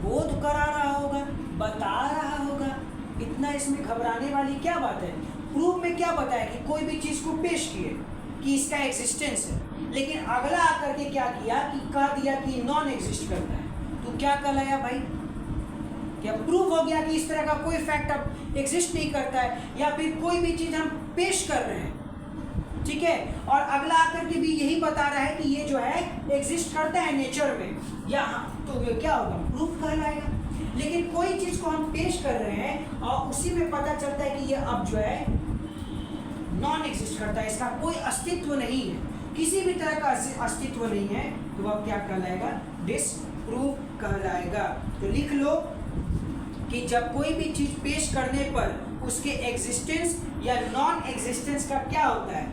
बोध करा रहा होगा, बता रहा होगा, इतना इसमें घबराने वाली क्या बात है? प्रूफ में क्या बताया कि कोई भी चीज़ को पेश किए कि इसका एग्जिस्टेंस है, लेकिन अगला आकर के क्या किया कि कह दिया कि नॉन एग्जिस्ट करता है। तो क्या कहलाया भाई? क्या प्रूफ हो गया कि इस तरह का कोई फैक्ट अब एग्जिस्ट नहीं करता है, या फिर कोई भी चीज़ हम पेश कर रहे हैं, ठीक है, और अगला आकर के भी यही बता रहा है कि ये जो है एग्जिस्ट करता है नेचर में, या तो ये क्या होगा? प्रूफ कहलाएगा। लेकिन कोई चीज़ को हम पेश कर रहे हैं और उसी में पता चलता है कि ये अब जो है नॉन एग्जिस्ट करता है, इसका कोई अस्तित्व नहीं है, किसी भी तरह का अस्तित्व नहीं है, तो वह क्या कहलाएगा? डिसप्रूव कहलाएगा। तो लिख लो कि जब कोई भी चीज़ पेश करने पर उसके एग्जिस्टेंस या नॉन एग्जिस्टेंस का क्या होता है?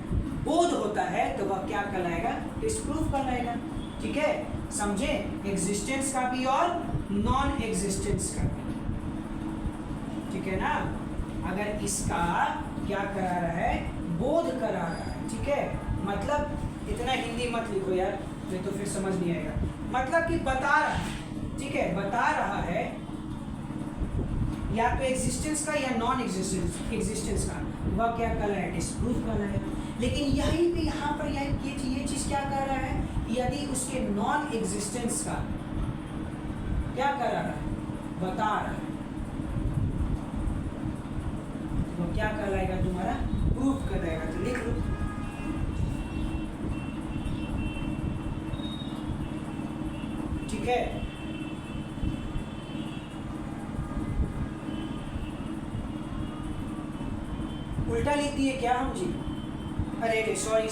बोध होता है, तो वह क्या कहलाएगा? डिसप्रूव कहलाएगा। ठीक है, समझे? एग्जिस्टेंस का भी और नॉन एग्जिस्टेंस का भी, ठीक है ना। अगर इसका क्या करा रहा है? बोध करा रहा है, ठीक है। मतलब इतना हिंदी मत लिखो यार, नहीं तो फिर समझ नहीं आएगा। मतलब कि बता रहा है, ठीक है, बता रहा है या तो एग्जिस्टेंस का या नॉन एग्जिस्टेंस का, वह क्या कर रहा है? डिसप्रूव कर रहा है। लेकिन यहीं पे यहाँ पर ये चीज़ क्या कर रहा है? यदि उसके नॉन एग्जिस्टेंस का क्या कर रहा है? बता रहा है, तो क्या कहलाएगा तुम्हारा? प्रूफ कहलाएगा। तो लिख लो, ठीक है। उल्टा लिख दिए क्या हम जी? अरे सॉरी,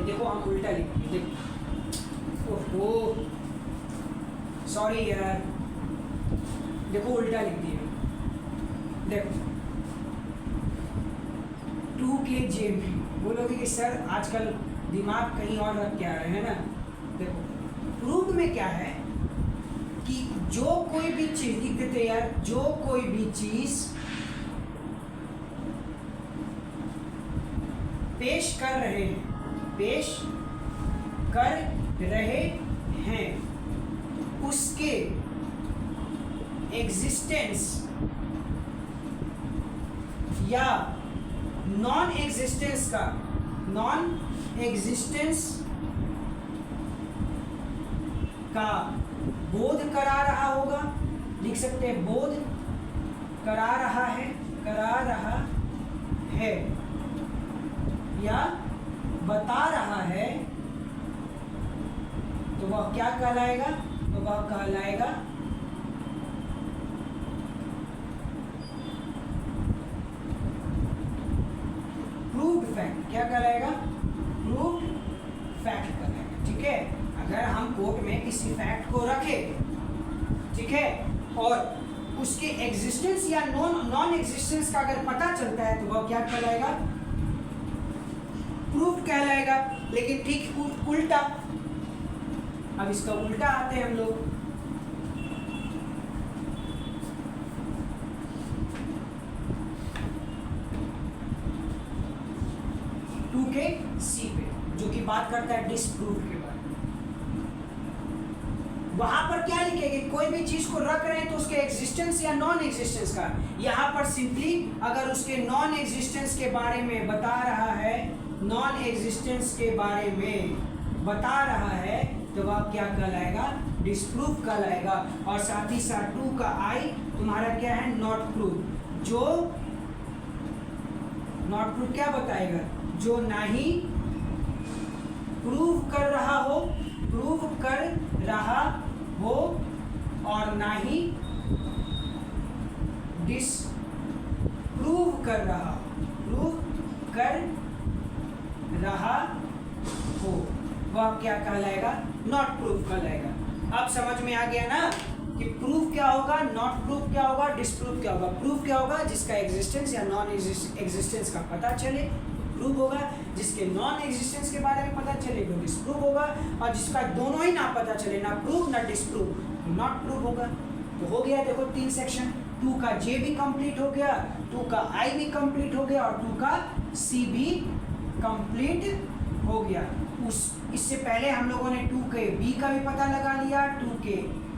देखो हम उल्टा लिख दिए, देखो, ओहो सॉरी यार, देखो उल्टा लिख दिए। देखो 2kg में बोलोगे कि सर आजकल दिमाग कहीं और रख के आ रहे हैं ना। देखो प्रूफ में क्या है कि जो कोई भी चीज लिख देते यार, जो कोई भी चीज पेश कर रहे हैं उसके एग्जिस्टेंस या नॉन एग्जिस्टेंस का बोध करा रहा होगा। लिख सकते हैं बोध करा रहा है या बता रहा है, तो वह क्या कहलाएगा? तो वह कहलाएगा प्रूव्ड फैक्ट। क्या कहलाएगा? प्रूव्ड फैक्ट कहलाएगा। ठीक है, अगर हम कोर्ट में किसी फैक्ट को रखें, ठीक है, और उसके एग्जिस्टेंस या नॉन एग्जिस्टेंस का अगर पता चलता है, तो वह क्या कहलाएगा? प्रूफ कहलाएगा। लेकिन ठीक उल्टा, अब इसका उल्टा आते हैं हम लोग। के सी पे, जो कि बात करता है डिसप्रूव के बारे में। वहां पर क्या लिखेंगे? कोई भी चीज को रख रहे हैं तो उसके एग्जिस्टेंस या नॉन एग्जिस्टेंस का। यहां पर सिंपली अगर उसके नॉन एग्जिस्टेंस के बारे में बता रहा है, नॉन एग्जिस्टेंस के बारे में बता रहा है, तो वह क्या कहलाएगा? डिसप्रूव कहलाएगा। और साथ ही साथ 2 का आई तुम्हारा क्या है? Not prove. जो नॉट प्रूव क्या बताएगा? जो ना ही प्रूव कर रहा हो और ना ही डिसप्रूव कर रहा हो, वह क्या कहलाएगा? नॉट प्रूफ कहलाएगा। अब समझ में आ गया ना कि प्रूफ क्या होगा, नॉट प्रूफ क्या होगा, डिसप्रूफ क्या होगा। प्रूफ क्या होगा? जिसका एग्जिस्टेंस या नॉन एग्जिस्टेंस का पता चले, प्रूफ होगा। जिसके नॉन एग्जिस्टेंस के बारे में पता चले तो डिसप्रूव होगा, और जिसका दोनों ही ना पता चले, ना प्रूफ ना डिसप्रूव, नॉट प्रूफ होगा। तो हो गया, देखो 3 सेक्शन। 2 का जे भी कंप्लीट हो गया, 2 का आई भी कंप्लीट हो गया, और 2 का सी भी कंप्लीट हो गया। इससे पहले हम लोगों ने 2 के बी का भी पता लगा लिया, 2 के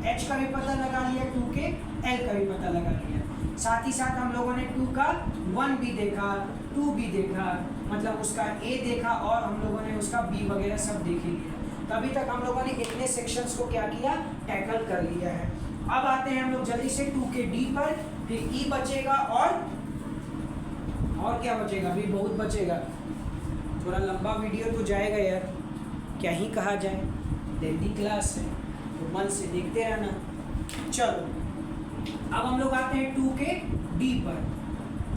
एच का भी पता लगा लिया, 2 के एल का भी पता लगा लिया। साथ ही साथ हम लोगों ने 2 का 1 भी देखा, 2 भी देखा, मतलब उसका ए देखा और हम लोगों ने उसका बी वगैरह सब देख ही लिया। तो अभी तक हम लोगों ने इतने सेक्शंस को क्या किया, टैकल कर लिया है। अब आते हैं हम लोग जल्दी से 2 के डी पर, फिर ई बचेगा और क्या बचेगा, भी बहुत बचेगा, थोड़ा लंबा वीडियो तो जाएगा यार, क्या ही कहा जाए, दिल्ली क्लास है तो मन से देखते रहना। चलो अब हम लोग आते हैं 2 के डी पर,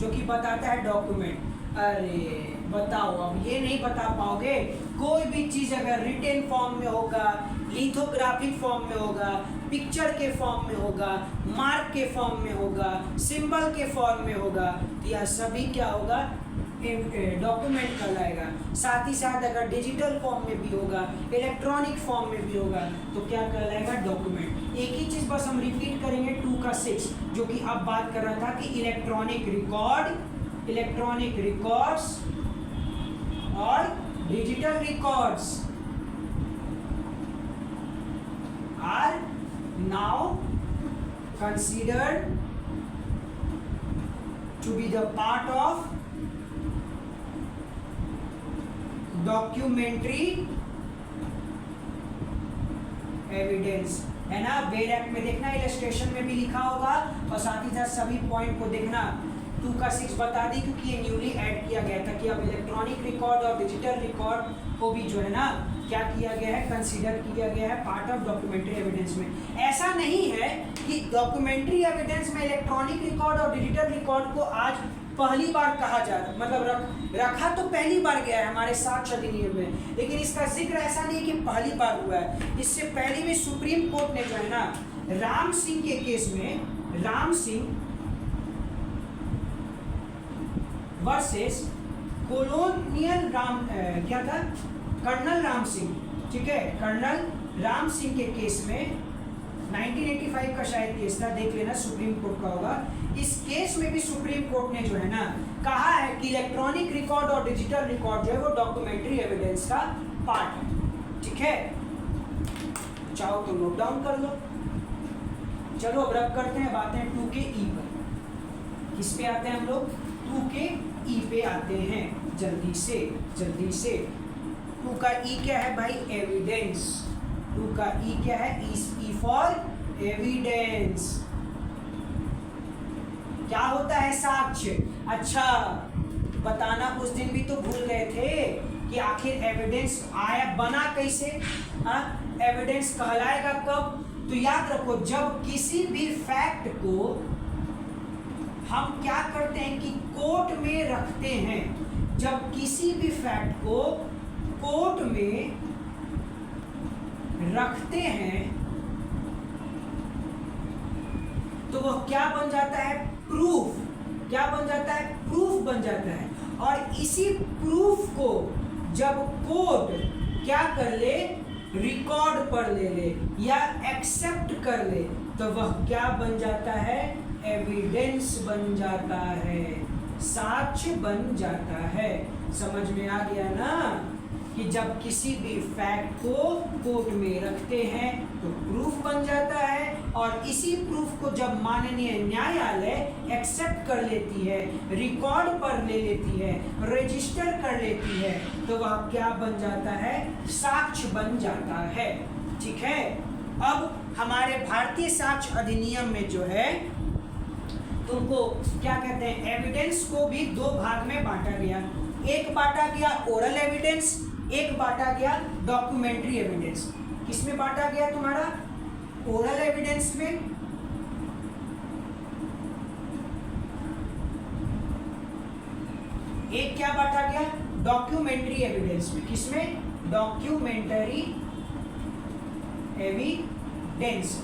जो कि बताता है डॉक्यूमेंट। अरे बताओ, अब ये नहीं बता पाओगे, कोई भी चीज़ अगर रिटन फॉर्म में होगा, लिथोग्राफिक फॉर्म में होगा, पिक्चर के फॉर्म में होगा, मार्क के फॉर्म में होगा, सिंबल के फॉर्म में होगा, तो यह सभी क्या होगा, डॉक्यूमेंट कहलाएगा। साथ ही साथ अगर डिजिटल फॉर्म में भी होगा, इलेक्ट्रॉनिक फॉर्म में भी होगा, तो क्या कहलाएगा, डॉक्यूमेंट। एक ही चीज़ बस हम रिपीट करेंगे 2 का 6, जो कि अब बात कर रहा था कि इलेक्ट्रॉनिक रिकॉर्ड्स और digital records are now considered to be the part of documentary evidence, है ना। वेर एक्ट में देखना, इलस्ट्रेशन में भी लिखा होगा, और साथ ही साथ सभी पॉइंट को देखना। 2 का 6 बता दी क्योंकि ये न्यूली ऐड किया गया था कि अब इलेक्ट्रॉनिक रिकॉर्ड और डिजिटल रिकॉर्ड को भी जो है ना क्या किया गया है, कंसीडर किया गया है पार्ट ऑफ डॉक्यूमेंट्री एविडेंस में। ऐसा नहीं है कि डॉक्यूमेंट्री एविडेंस में इलेक्ट्रॉनिक रिकॉर्ड और डिजिटल रिकॉर्ड को आज पहली बार कहा जा रहा, मतलब रखा तो पहली बार गया है हमारे साक्ष्य अधिनियम में, लेकिन इसका जिक्र ऐसा नहीं कि पहली बार हुआ है। इससे पहले भी सुप्रीम कोर्ट ने जो है ना राम सिंह के केस में, राम सिंह वर्सेस कॉलोनियल राम, क्या था, कर्नल राम सिंह, ठीक है, कर्नल राम सिंह के केस में 1985 का शायद केस था, देख लेना, सुप्रीम कोर्ट का होगा। इस केस में भी सुप्रीम कोर्ट ने जो है ना कहा है कि इलेक्ट्रॉनिक रिकॉर्ड और डिजिटल रिकॉर्ड जो है वो डॉक्यूमेंट्री एविडेंस का पार्ट है, ठीक है। चाहो तो नोट डाउन कर लो। चलो अब रब करते हैं, बातें 2 के ई पर। किस पे आते हैं हम लोग, 2 के ई पे आते हैं, जल्दी से। 2 का ई क्या है भाई, एविडेंस। 2 का ई क्या है, ई फॉर एविडेंस। क्या होता है, साक्ष्य। अच्छा बताना, उस दिन भी तो भूल गए थे कि आखिर एविडेंस आया, बना कैसे, एविडेंस कहलाएगा कब, तो याद रखो जब किसी भी फैक्ट को हम क्या करते हैं कि कोर्ट में रखते हैं, जब किसी भी फैक्ट को कोर्ट में रखते हैं तो वह क्या बन जाता है, प्रूफ। क्या बन जाता है, प्रूफ बन जाता है। और इसी प्रूफ को जब कोर्ट क्या कर ले, रिकॉर्ड पर ले ले या एक्सेप्ट कर ले, तो वह क्या बन जाता है, एविडेंस बन जाता है, साक्ष्य बन जाता है। समझ में आ गया ना कि जब किसी भी फैक्ट को कोर्ट में रखते हैं तो प्रूफ बन जाता है, और इसी प्रूफ को जब माननीय न्यायालय एक्सेप्ट कर लेती है, रिकॉर्ड पर ले लेती है, रजिस्टर कर लेती है, तो वह क्या बन जाता है, साक्ष्य बन जाता है, ठीक है। अब हमारे भारतीय साक्ष्य अधिनियम में जो है तुमको क्या कहते हैं, एविडेंस को भी 2 भाग में बांटा गया। एक बांटा गया ओरल एविडेंस, एक बांटा गया डॉक्यूमेंट्री एविडेंस। किसमें बांटा गया तुम्हारा, ओरल एविडेंस में, एक क्या बांटा गया, डॉक्यूमेंट्री एविडेंस में। किसमें, डॉक्यूमेंटरी एविडेंस,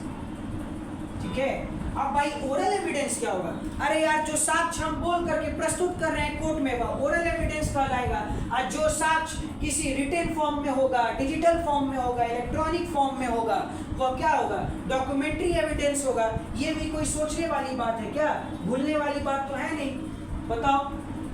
ठीक है। अब भाई ओरल एविडेंस क्या होगा, अरे यार जो साक्ष्य हम बोल करके प्रस्तुत कर रहे हैं कोर्ट में वह ओरल एविडेंस कहलाएगा, और जो साक्ष्य किसी रिटन फॉर्म में होगा, डिजिटल फॉर्म में होगा, इलेक्ट्रॉनिक फॉर्म में होगा, वह क्या होगा, डॉक्यूमेंट्री एविडेंस होगा। ये भी कोई सोचने वाली बात है क्या, भूलने वाली बात तो है नहीं, बताओ।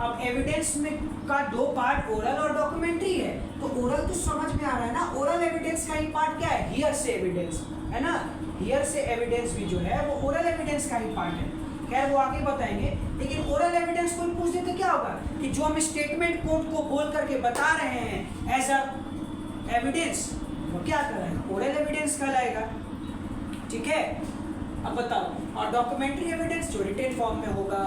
अब एविडेंस में का 2 पार्ट ओरल और डॉक्यूमेंट्री है, तो ओरल तो समझ में आ रहा है ना, ओरल एविडेंस का ही पार्ट क्या है, हियर से एविडेंस, है ना। हियर से एविडेंस भी जो है वो ओरल एविडेंस का ही पार्ट है। खैर वो आगे बताएंगे। लेकिन ओरल एविडेंस कोई पूछ दे तो क्या होगा कि जो हम स्टेटमेंट कोड को बोल करके बता रहे हैं एज अ एविडेंस, वो क्या कहलाएगा? ओरल एविडेंस कहलाएगा। ठीक है, अब बताओ। और डॉक्यूमेंट्री एविडेंस जो रिटेन फॉर्म में होगा,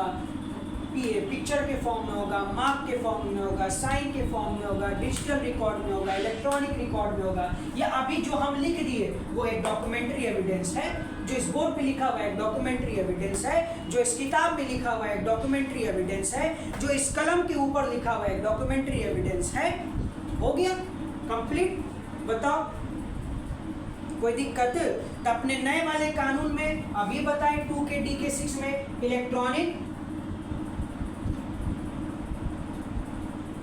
पिक्चर के फॉर्म में होगा, मार्क के फॉर्म में होगा, साइन के फॉर्म में होगा, डिजिटल रिकॉर्ड में होगा, इलेक्ट्रॉनिक रिकॉर्ड में होगा, या अभी जो हम लिख दिए वो एक डॉक्यूमेंट्री एविडेंस है। जो इस बोर्ड पे लिखा हुआ है एक डॉक्यूमेंट्री एविडेंस है। जो इस किताब में लिखा हुआ है एक डॉक्यूमेंट्री एविडेंस है। जो इस कलम के ऊपर लिखा हुआ है एक डॉक्यूमेंट्री एविडेंस है। हो गया कंप्लीट? बताओ कोई दिक्कत? तो अपने नए वाले कानून में अभी बताएं 2K DK 6 में इलेक्ट्रॉनिक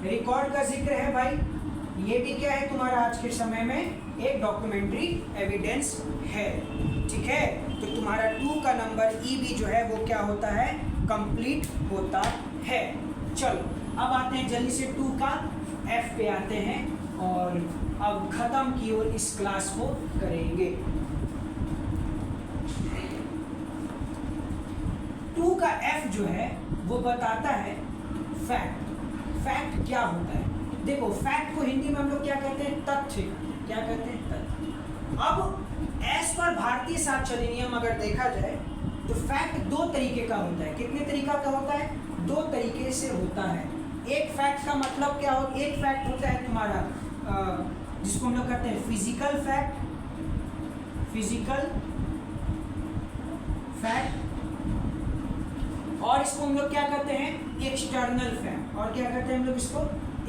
रिकॉर्ड का जिक्र है भाई। ये भी क्या है तुम्हारा आज के समय में एक डॉक्यूमेंट्री एविडेंस है। ठीक है, तो तुम्हारा 2 का नंबर ई भी जो है वो क्या होता है? कंप्लीट होता है। चलो अब आते हैं जल्दी से 2 का एफ पे आते हैं और अब खत्म की ओर इस क्लास को करेंगे। 2 का एफ जो है वो बताता है फैक्ट। फैक्ट क्या होता है? देखो फैक्ट को हिंदी में हम लोग क्या कहते हैं? तथ्य। क्या कहते हैं? तथ्य। अब एस पर भारतीय साक्ष्य अधिनियम अगर देखा जाए तो फैक्ट 2 तरीके का होता है। कितने तरीका का होता है? 2 तरीके से होता है। एक फैक्ट का मतलब क्या हो? एक फैक्ट होता है तुम्हारा जिसको हम लोग कहते हैं फिजिकल फैक्ट। Physical fact. और इसको हम लोग क्या कहते हैं? External fact. और क्या कहते हैं हम लोग इसको?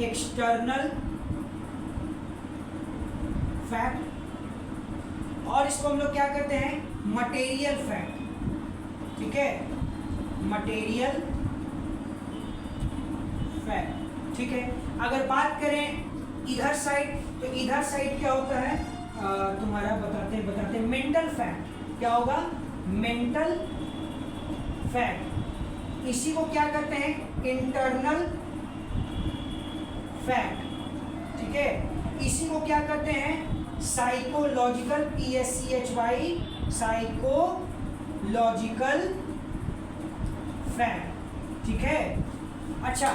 External fact. और इसको हम लोग क्या कहते हैं? Material fact. ठीक है, मटेरियल फैक्ट। ठीक है, अगर बात करें इधर साइड तो इधर साइड क्या होता है तुम्हारा? बताते मेंटल फैक्ट। क्या होगा? Mental fact. इसी को क्या कहते हैं? Internal fact. ठीक है, इसी को क्या कहते हैं? Psychological, PSCHY, psychological fact. ठीक है, अच्छा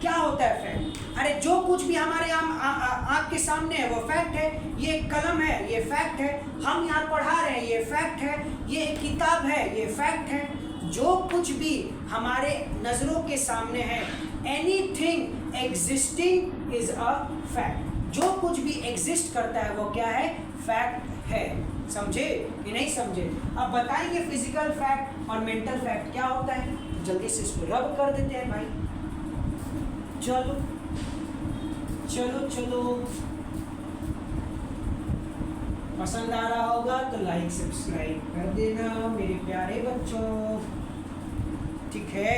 क्या होता है फैक्ट? अरे जो कुछ भी हमारे आँख के सामने है वो फैक्ट है। ये कलम है, ये फैक्ट है। हम यहाँ पढ़ा रहे हैं, ये फैक्ट है। ये एक किताब है, ये फैक्ट है। जो कुछ भी हमारे नजरों के सामने है, anything existing is a fact. जो कुछ भी एग्जिस्ट करता है वो क्या है? फैक्ट है। समझे कि नहीं समझे? अब बताएंगे फिजिकल फैक्ट और मेंटल फैक्ट क्या होता है। जल्दी से इसको रब कर देते हैं भाई। चलो चलो चलो, पसंद आ रहा होगा तो लाइक सब्सक्राइब कर देना मेरे प्यारे बच्चों। ठीक है,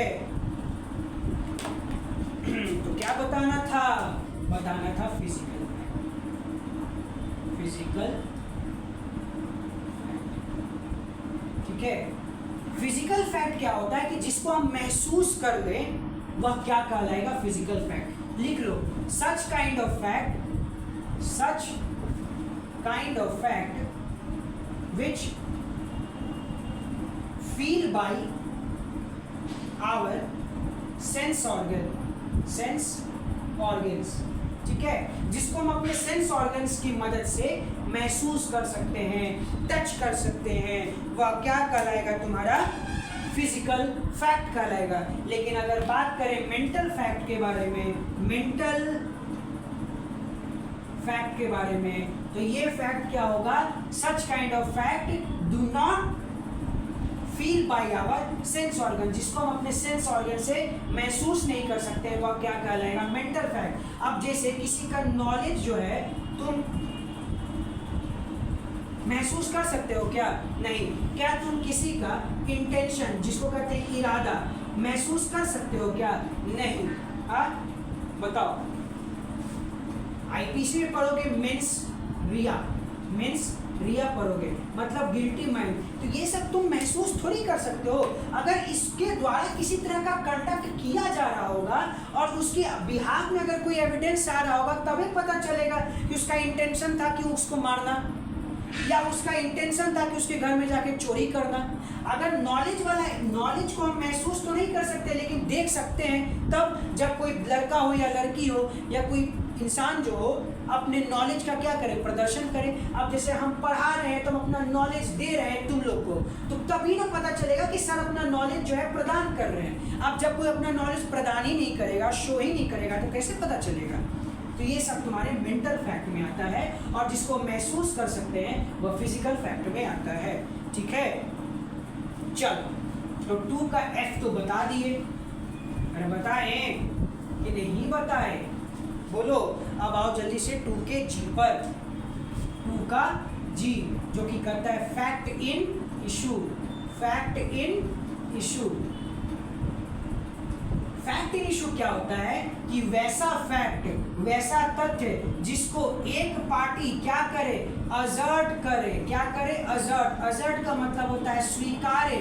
तो क्या बताना था? बताना था फिजिकल फैक्ट। फिजिकल, ठीक है। फिजिकल फैक्ट क्या होता है कि जिसको हम महसूस कर लें वह क्या कहलाएगा? Physical fact. लिख लो, such kind of fact, such kind of fact which feel by our sense organs. ठीक है, जिसको हम अपने सेंस ऑर्गन्स की मदद से महसूस कर सकते हैं, टच कर सकते हैं, वह क्या कहलाएगा? तुम्हारा फिजिकल फैक्ट कहलाएगा। लेकिन अगर बात करें मेंटल फैक्ट के बारे में, मेंटल फैक्ट के बारे में, तो ये फैक्ट क्या होगा? Such kind of fact do not feel by our sense organ. जिसको हम अपने सेंस ऑर्गन से महसूस नहीं कर सकते वह क्या कहलाएगा? Mental fact. अब जैसे किसी का नॉलेज जो है तुम महसूस कर सकते हो क्या? नहीं। क्या तुम किसी का इंटेंशन, जिसको कहते हैं इरादा, महसूस कर सकते हो क्या? नहीं। बताओ, आईपीसी में पढ़ोगे मेंस रिया पढ़ोगे, मतलब गिल्टी माइंड। तो ये सब तुम महसूस थोड़ी कर सकते हो। अगर इसके द्वारा किसी तरह का कंडक्ट किया जा रहा होगा और उसके बिहाफ में अगर कोई एविडेंस आ रहा होगा तभी पता चलेगा कि उसका इंटेंशन था कि उसको मारना। या उसका इंटेंशन था कि उसके घर में जाके चोरी करना। अगर नॉलेज को हम महसूस तो नहीं कर सकते लेकिन देख सकते हैं, तब जब कोई लड़का हो या लड़की हो या कोई इंसान जो हो अपने नॉलेज का क्या करे, प्रदर्शन करे। अब जैसे हम पढ़ा रहे हैं तो हम अपना नॉलेज दे रहे हैं तुम लोग को, तो तभी ना पता चलेगा कि सर अपना नॉलेज जो है प्रदान कर रहे हैं। अब जब कोई अपना नॉलेज प्रदान ही नहीं करेगा, शो ही नहीं करेगा, तो कैसे पता चलेगा। तो ये सब तुम्हारे मेंटल फैक्ट में आता है, और जिसको महसूस कर सकते हैं वह फिजिकल फैक्ट में आता है। ठीक है, चलो तो 2 का F तो बता दिए, अरे बताएं कि नहीं बताए, बोलो। अब आओ जल्दी से 2 के G पर। 2 का G जो कि करता है fact in issue. Fact in issue, fact in issue क्या होता है कि वैसा फैक्ट, वैसा तथ्य जिसको एक पार्टी क्या करे, असर्ट करे। क्या करे, असर्ट। असर्ट का मतलब होता है स्वीकारे,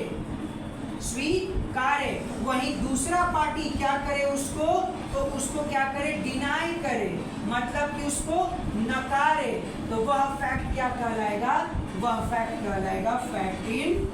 स्वीकारे। वहीं दूसरा पार्टी क्या करे उसको, तो उसको क्या करे, डिनाई करे, मतलब कि उसको नकारे। तो वह फैक्ट क्या कहलाएगा, वह फैक्ट कहलाएगा फैक्ट इन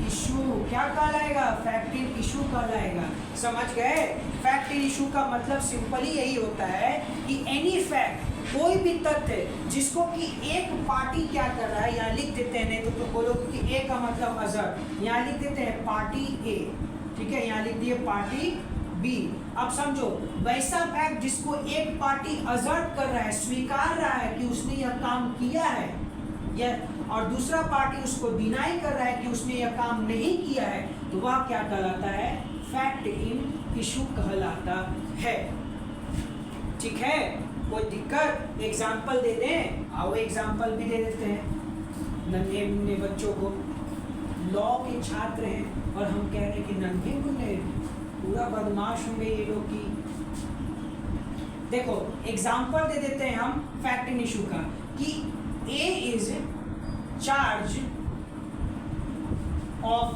इशू। क्या कहलाएगा, फैक्ट इन इशू कहलाएगा। समझ गए। फैक्ट इन इशू का मतलब सिंपली यही होता है कि एनी फैक्ट, कोई भी तथ्य जिसको कि एक पार्टी क्या कर रहा है, यहाँ लिख देते हैं, नहीं तो बोलो कि ए का मतलब अजर, यहाँ लिख देते हैं पार्टी ए, ठीक है, यहाँ लिख दिए पार्टी बी। अब समझो वैसा फैक्ट जिसको एक पार्टी अजर्ट कर रहा है, स्वीकार रहा है कि उसने यह काम किया है, या और दूसरा पार्टी उसको डिनाई कर रहा है कि उसने यह काम नहीं किया है, तो वह क्या कहलाता है, फैक्ट इन इशू कहलाता है। ठीक है, कोई दिक्कत, एग्जाम्पल दे दें। आओ एग्जाम्पल भी दे देते हैं। नन्हे मुन्ने बच्चों को, लॉ के छात्र हैं और हम कह रहे हैं कि नन्हे मुन्ने पूरा बदमाश होंगे ये लोग की। देखो एग्जाम्पल दे देते हैं हम फैक्ट इन इशू का कि A is charge of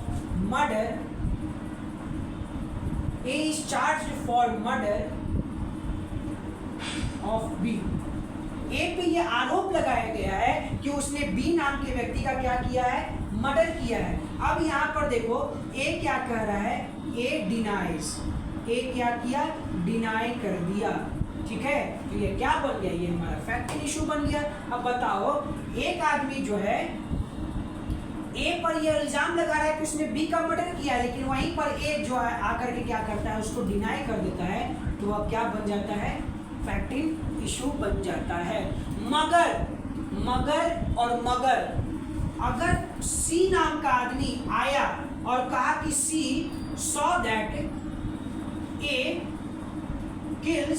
murder, A is charge for murder of B. A पे ये आरोप लगाया गया है कि उसने बी नाम के व्यक्ति का क्या किया है, मर्डर किया है। अब यहाँ पर देखो ए क्या कह रहा है, ए डिनाइज, ए क्या किया, डिनाई कर दिया। ठीक है, तो ये क्या बन गया, ये हमारा फैक्ट इन इशू बन गया। अब बताओ एक आदमी जो है ए पर ये इल्जाम लगा रहा है कि उसने बी का मर्डर किया, लेकिन वहीं पर ए जो है आकर के क्या करता है, उसको डिनाई कर देता है, तो वह क्या बन जाता है, फैक्ट इन इशू बन जाता है। मगर और मगर, अगर सी नाम का आदमी आया और कहा कि C saw that A killed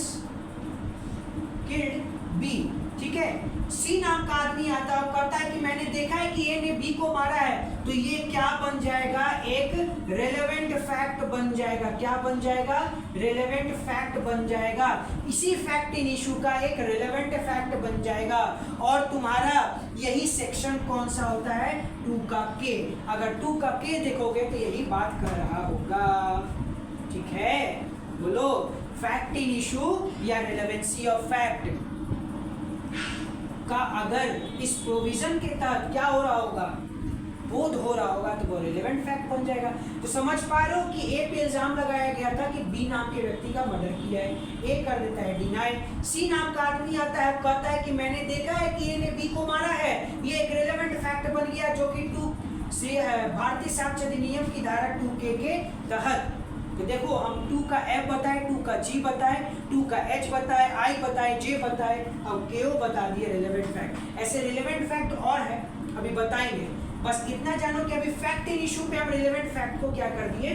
B, ठीक है, सी नाम का आदमी आता है और कहता है कि मैंने देखा है कि ए ने बी को मारा है, तो ये क्या बन जाएगा, एक रेलेवेंट फैक्ट बन जाएगा। क्या बन जाएगा, रेलेवेंट फैक्ट बन जाएगा। इसी फैक्ट इन इशू का एक रेलेवेंट फैक्ट बन जाएगा। और तुम्हारा यही सेक्शन कौन सा होता है, 2 का के। अगर 2 का के देखोगे तो यही बात कर रहा होगा। ठीक है, बोलो फैक्ट इन इशू या रेलेवेंसी ऑफ फैक्ट का अगर इस प्रोविजन के तहत क्या हो रहा होगा, बोध हो रहा होगा, तो वो रिलेवेंट फैक्ट बन जाएगा। तो समझ पा रहे हो कि ए पे इल्जाम लगाया गया था कि बी नाम के व्यक्ति का मर्डर किया है, ए कर देता है डिनाई। सी नाम का आदमी आता है, कहता है कि मैंने देखा है कि ए ने बी को मारा है, ये एक रिलेवेंट फैक्ट बन गया, जो कि 2 से भारतीय साक्ष्य अधिनियम की धारा 2K के तहत। तो देखो हम 2 का F बताए, 2 का G बताए, 2 का H बताए, I बताए, J बताए, अब KO बता दिए रिलेवेंट फैक्ट। ऐसे रिलेवेंट फैक्ट और है, अभी बताएंगे। बस इतना जानो कि अभी फैक्ट इन इशू पे हम रिलेवेंट फैक्ट को क्या कर दिए,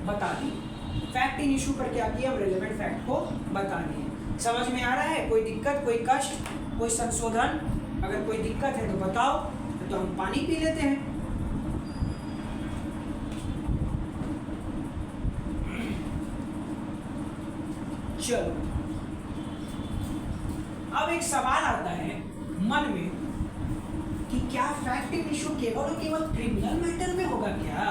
बता दिए। फैक्ट इन इशू पर क्या किया, हम रिलेवेंट फैक्ट को बता दिए। समझ में आ रहा है, कोई दिक्कत, कोई कष्ट, कोई संशोधन? अगर कोई दिक्कत है तो बताओ, तो हम पानी पी लेते हैं। चलो अब एक सवाल आता है मन में कि क्या फैक्ट इन इशू केवल और केवल क्रिमिनल मैटर में होगा क्या?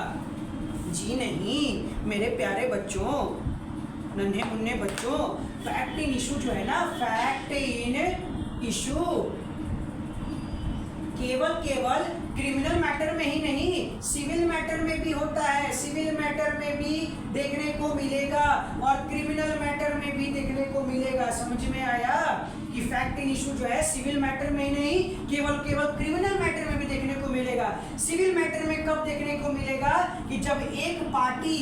जी नहीं मेरे प्यारे बच्चों, नन्हे मुन्ने बच्चों, फैक्ट इन इशू जो है ना, फैक्ट इन इशू केवल क्रिमिनल मैटर में ही नहीं, सिविल मैटर में भी होता है। सिविल मैटर में भी देखने को मिलेगा और क्रिमिनल मैटर में भी देखने को मिलेगा। समझ में आया कि फैक्ट इन इशू जो है सिविल मैटर में ही नहीं, केवल क्रिमिनल मैटर में भी देखने को मिलेगा। सिविल मैटर में कब देखने को मिलेगा कि जब एक पार्टी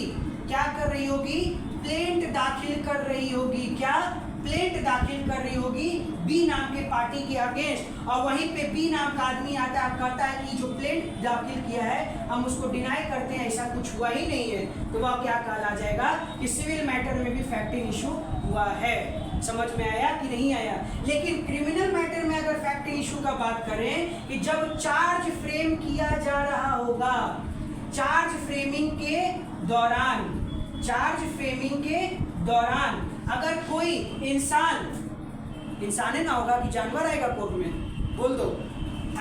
क्या कर रही होगी, प्लेंट दाखिल कर रही होगी। क्या प्लेंट दाखिल कर रही होगी बी नाम के पार्टी के अगेंस्ट, और वहीं पे बी नाम का आदमी आता है, कहता है कि जो प्लेंट दाखिल किया है हम उसको डिनाई करते हैं, ऐसा कुछ हुआ ही नहीं है, तो वह क्या कहा जाएगा कि सिविल मैटर में भी फैक्ट इन इशू हुआ है। समझ में आया कि नहीं आया? लेकिन क्रिमिनल मैटर में अगर फैक्ट इन इशू का बात करें कि जब चार्ज फ्रेम किया जा रहा होगा, चार्ज फ्रेमिंग के दौरान अगर कोई इंसान ना होगा कि जानवर आएगा कोर्ट में, बोल दो,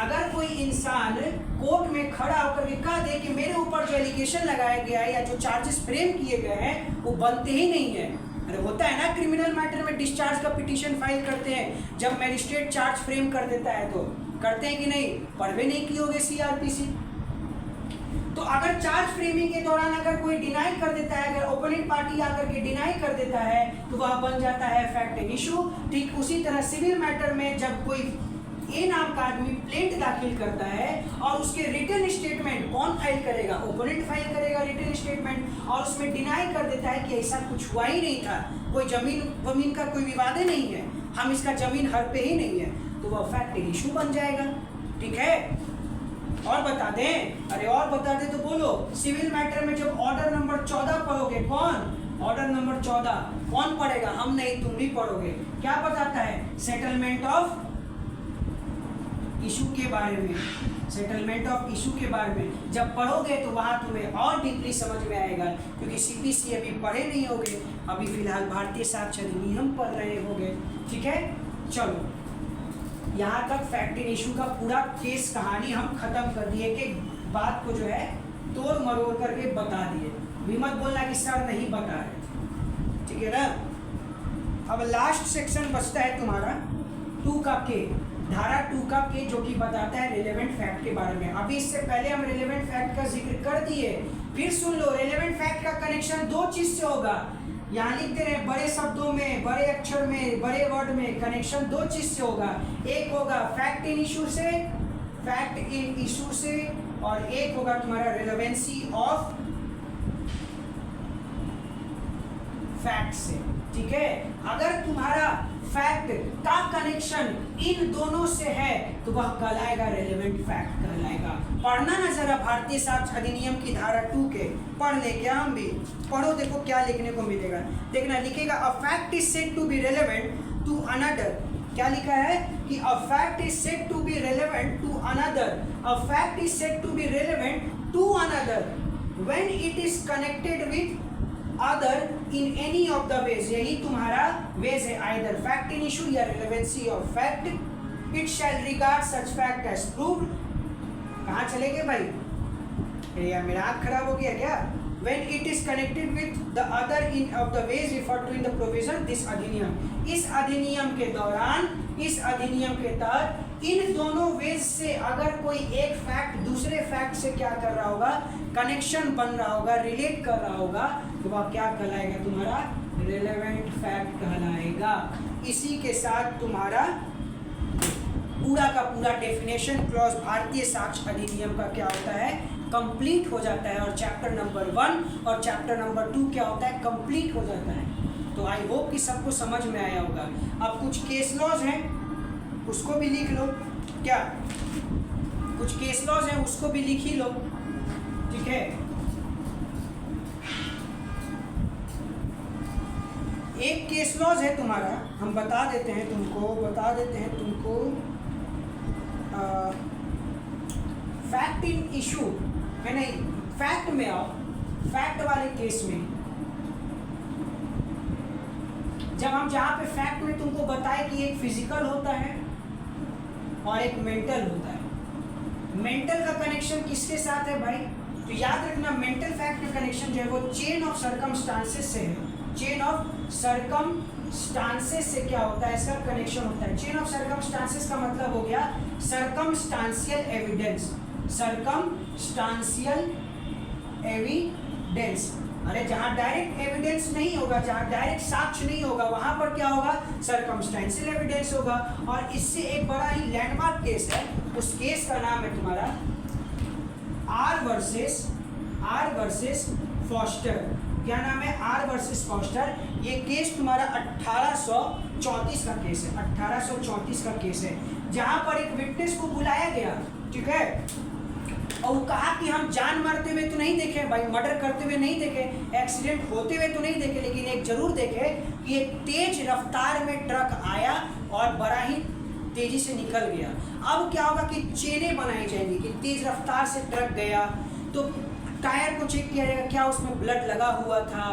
अगर कोई इंसान कोर्ट में खड़ा होकर के कह दे कि मेरे ऊपर जो एलिगेशन लगाया गया है या जो चार्जेस फ्रेम किए गए हैं वो बनते ही नहीं है। अरे होता है ना, क्रिमिनल मैटर में डिस्चार्ज का पिटीशन फाइल करते हैं, जब मैजिस्ट्रेट चार्ज फ्रेम कर देता है तो करते हैं कि नहीं, पढ़वे नहीं की होगे सीआरपीसी। तो अगर चार्ज फ्रेमिंग के दौरान अगर कोई डिनाई कर देता है, अगर ओपोनेंट पार्टी आकर के डिनाई कर देता है तो वह बन जाता है फैक्ट इन इशू। ठीक उसी तरह सिविल मैटर में जब कोई ए नाम का आदमी प्लेंट दाखिल करता है और उसके रिटन स्टेटमेंट कौन फाइल करेगा, ओपोनेंट फाइल करेगा रिटन स्टेटमेंट, और उसमें डिनाई कर देता है कि ऐसा कुछ हुआ ही नहीं था, कोई जमीन का कोई विवाद ही नहीं है, हम इसका जमीन हर पे ही नहीं है, तो वह फैक्ट इन इशू बन जाएगा। ठीक है, और बता दें, अरे और बता दें तो बोलो, सिविल मैटर में जब ऑर्डर नंबर 14 पढ़ोगे, कौन ऑर्डर नंबर 14 कौन पढ़ेगा, हम नहीं तुम भी पढ़ोगे, क्या बताता है, सेटलमेंट ऑफ इशू के बारे में, सेटलमेंट ऑफ इशू के बारे में जब पढ़ोगे तो वहां तुम्हें और डीपली समझ में आएगा, क्योंकि सीपीसी अभी पढ़े नहीं होगे, अभी फिलहाल भारतीय साक्ष्य अधिनियम पढ़ रहे होगे। ठीक है, चलो यहाँ तक फैक्ट इन इशू का पूरा केस कहानी हम खत्म कर दिए, कि बात को जो है तोड़ मरोड़ करके बता दिए, भी मत बोलना कि सर नहीं बता रहे। ठीक है ना, अब लास्ट सेक्शन बचता है तुम्हारा 2 का के, धारा 2 का के, जो कि बताता है रिलेवेंट फैक्ट के बारे में। अभी इससे पहले हम रिलेवेंट फैक्ट का जिक्र कर दिए, फिर सुन लो, रिलेवेंट फैक्ट का कनेक्शन 2 चीज से होगा, यहाँ लिखते रहे बड़े शब्दों में, बड़े अक्षर में, बड़े वर्ड में, कनेक्शन 2 चीज से होगा, एक होगा फैक्ट इन इशू से, और एक होगा तुम्हारा रिलेवेंसी ऑफ फैक्ट से। ठीक है, अगर तुम्हारा फैक्ट का कनेक्शन इन दोनों से है तो वह कहलाएगा रिलेवेंट फैक्ट कहलाएगा। पढ़ना ना जरा भारतीय साक्ष्य अधिनियम की धारा 2 के, पढ़ ले क्या हम भी, पढ़ो, देखो क्या लिखने को मिलेगा। देखना, लिखेगा a fact is said to be relevant to another, क्या लिखा है कि a fact is said to be relevant to another, a fact is said to be relevant to another when it is connected with other in any of the ways, यही तुम्हारा ways है, either fact in issue या relevancy of fact, it shall regard such fact as proved. कहाँ चले गए भाई, अरे यार मेरा आँख खराब हो गया क्या, when it is connected with the other in of the ways referred to in the provision this अधिनियम, इस अधिनियम के दौरान, इस अधिनियम के तहत इन दोनों वेज से अगर कोई एक फैक्ट दूसरे फैक्ट से क्या कर रहा होगा, कनेक्शन बन रहा होगा, रिलेट कर रहा होगा, तो वह क्या कहलाएगा, तुम्हारा रिलेवेंट फैक्ट कहलाएगा। इसी के साथ तुम्हारा पूरा का पूरा डेफिनेशन क्लॉज भारतीय साक्ष्य अधिनियम का क्या होता है, कंप्लीट हो जाता है, और चैप्टर नंबर 1 और चैप्टर नंबर 2 क्या होता है, कंप्लीट हो जाता है। तो आई होप कि सबको समझ में आया होगा। अब कुछ केस लॉज हैं उसको भी लिख लो, क्या कुछ केस लॉज हैं उसको भी लिख ही लो। ठीक है, एक केस लॉज है तुम्हारा, हम बता देते हैं तुमको, फैक्ट इन इशू है, नहीं फैक्ट में आओ, फैक्ट वाले केस में जब हम जहाँ पे फैक्ट में तुमको बताए कि एक फिजिकल होता है और एक मेंटल होता है, मेंटल का कनेक्शन किसके साथ है भाई, तो याद रखना मेंटल फैक्ट का कनेक्शन जो है वो चेन ऑफ सर्कमस्टांसेस से है, चेन ऑफ सर्कमस्टांसेस से क्या होता है, इसका कनेक्शन होता है। चेन ऑफ सर्कमस्टांसेस का मतलब हो गया सर्कमस्टांशियल एविडेंस, सर्कमस्टांशियल एविडेंस। अरे जहां डायरेक्ट एविडेंस नहीं होगा, जहां डायरेक्ट साक्ष्य नहीं होगा, वहां पर क्या होगा, सर्कमस्टेंशियल एविडेंस होगा। और इससे एक बड़ा ही लैंडमार्क केस है, उस केस का नाम है तुम्हारा आर वर्सेस फॉस्टर। क्या नाम है, आर वर्सेस फॉस्टर। ये केस तुम्हारा 1834 का केस है, 1834 का केस है, जहां पर एक विटनेस को बुलाया गया, ठीक है, और वो कहा कि हम जान मारते हुए तो नहीं देखे भाई, मर्डर करते हुए नहीं देखे, एक्सीडेंट होते हुए तो नहीं देखे, लेकिन एक जरूर देखे कि एक तेज रफ्तार में ट्रक आया और बड़ा ही तेजी से निकल गया। अब क्या होगा कि चेनें बनाई जाएंगी कि तेज रफ्तार से ट्रक गया तो टायर को चेक किया जाएगा, क्या उसमें ब्लड लगा हुआ था,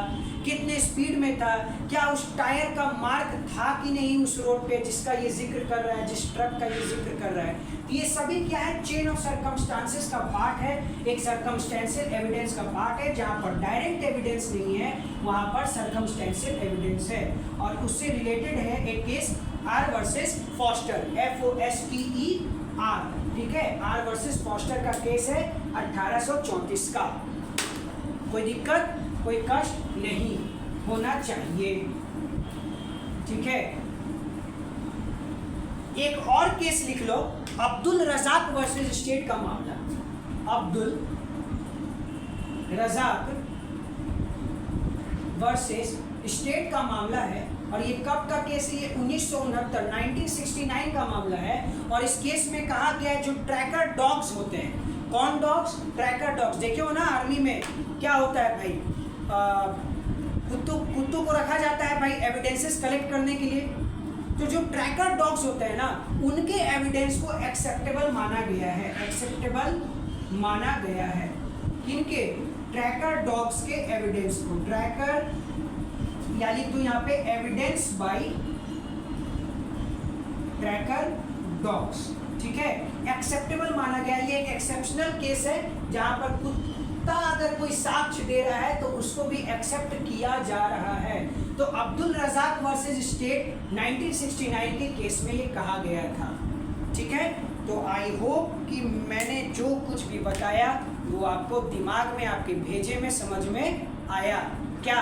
कितने स्पीड में था, क्या उस टायर का मार्क था कि नहीं उस रोड पे जिसका ये जिक्र कर रहा है, जिस ट्रक का ये जिक्र कर रहा है। तो ये सभी क्या है, चेन ऑफ सर्कमस्टांसेस का पार्ट है, एक सर्कमस्टेंशियल एविडेंस का पार्ट है। जहां पर डायरेक्ट एविडेंस नहीं है वहां पर सर्कमस्टेंशियल एविडेंस है। और उससे रिलेटेड है एक case R versus foster, FOSTER, ठीक है, आर वर्सेस फॉस्टर का केस है 1834 का। कोई दिक्कत, कोई कष्ट नहीं होना चाहिए, ठीक है। एक और केस लिख लो, अब्दुल रजाक वर्सेस स्टेट का मामला। अब्दुल रजाक वर्सेस स्टेट का मामला है, और ये कब का केस है, ये 1969 का मामला है। और इस केस में कहा गया है जो ट्रैकर डॉग्स होते हैं, कौन डॉग्स, ट्रैकर डॉग्स। देखिए हो ना, आर्मी में क्या होता है भाई, कुत्तों को रखा जाता है भाई एविडेंसेस कलेक्ट करने के लिए। तो जो ट्रैकर डॉग्स होते हैं ना, उनके एविडेंस को एक्सेप्टेबल माना गया है, एक्सेप्टेबल माना गया है। किनके, ट्रैकर डॉग्स के एविडेंस को, ट्रैकर यानी तो यहाँ पे एविडेंस बाय ट्रैकर डॉग्स, ठीक है, एक्सेप्टेबल माना गया। ये एक एक्सेप्शनल केस है जहां पर कुत्ता अगर कोई साक्ष्य दे रहा है तो उसको भी एक्सेप्ट किया जा रहा है। तो अब्दुल रजाक वर्सेस स्टेट 1969 के केस में ये कहा गया था, ठीक है। तो आई होप कि मैंने जो कुछ भी बताया वो आपको दिमाग में, आपके भेजे में समझ में आया क्या,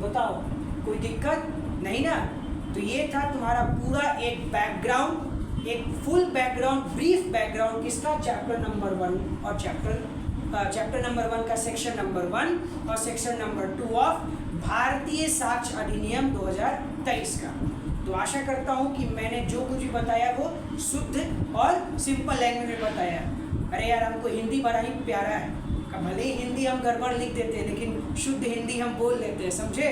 बताओ, कोई दिक्कत नहीं ना। तो ये था तुम्हारा पूरा एक बैकग्राउंड, एक फुल बैकग्राउंड, ब्रीफ बैकग्राउंड किसका, चैप्टर नंबर 1 और चैप्टर नंबर 1 का सेक्शन नंबर 1 और सेक्शन नंबर 2 ऑफ भारतीय साक्ष्य अधिनियम 2023 का। तो आशा करता हूँ कि मैंने जो कुछ भी बताया वो शुद्ध और सिंपल लैंग्वेज में बताया। अरे यार, हमको हिंदी बड़ा ही प्यारा है, भले ही हिंदी हम गड़बड़ लिख देते हैं लेकिन शुद्ध हिंदी हम बोल लेते हैं, समझे।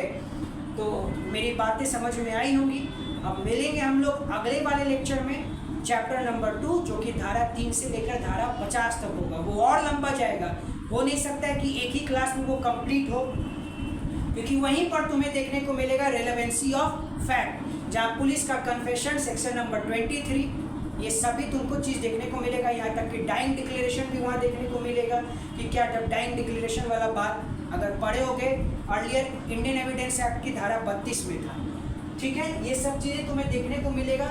तो मेरी बातें समझ में आई होंगी। अब मिलेंगे हम लोग अगले वाले लेक्चर में, चैप्टर नंबर 2, जो कि धारा 3 से लेकर धारा 50 तक होगा। वो और लंबा जाएगा, हो नहीं सकता है कि एक ही क्लास में वो कंप्लीट हो, क्योंकि वहीं पर तुम्हें देखने को मिलेगा रेलेवेंसी ऑफ फैक्ट, जहाँ पुलिस का कन्फेशन सेक्शन नंबर 23, ये सभी तुमको चीज़ देखने को मिलेगा। यहाँ तक कि डाइंग डिक्लेरेशन भी वहाँ देखने को मिलेगा कि क्या जब डाइंग डिक्लेरेशन वाला बात अगर पढ़े होगे, अर्लियर इंडियन एविडेंस एक्ट की धारा 32 में था, ठीक है। ये सब चीज़ें तुम्हें देखने को मिलेगा।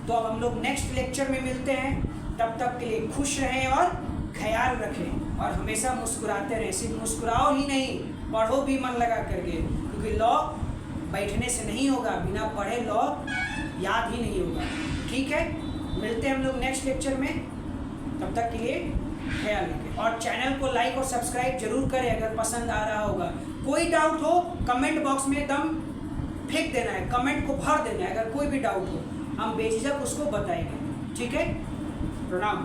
तो अब हम लोग नेक्स्ट लेक्चर में मिलते हैं, तब तक के लिए खुश रहें और ख्याल रखें और हमेशा मुस्कुराते रहें। सिर्फ मुस्कुराओ ही नहीं, पढ़ो भी मन लगा करके, क्योंकि लॉ बैठने से नहीं होगा, बिना पढ़े लॉ याद ही नहीं होगा, ठीक है। मिलते हैं हम लोग नेक्स्ट लेक्चर में, तब तक के लिए ख्याल रखें और चैनल को लाइक और सब्सक्राइब जरूर करें अगर पसंद आ रहा होगा। कोई डाउट हो कमेंट बॉक्स में एकदम फेंक देना है, कमेंट को भर देना है। अगर कोई भी डाउट हो हम बेझिझक उसको बताएंगे, ठीक है। प्रणाम।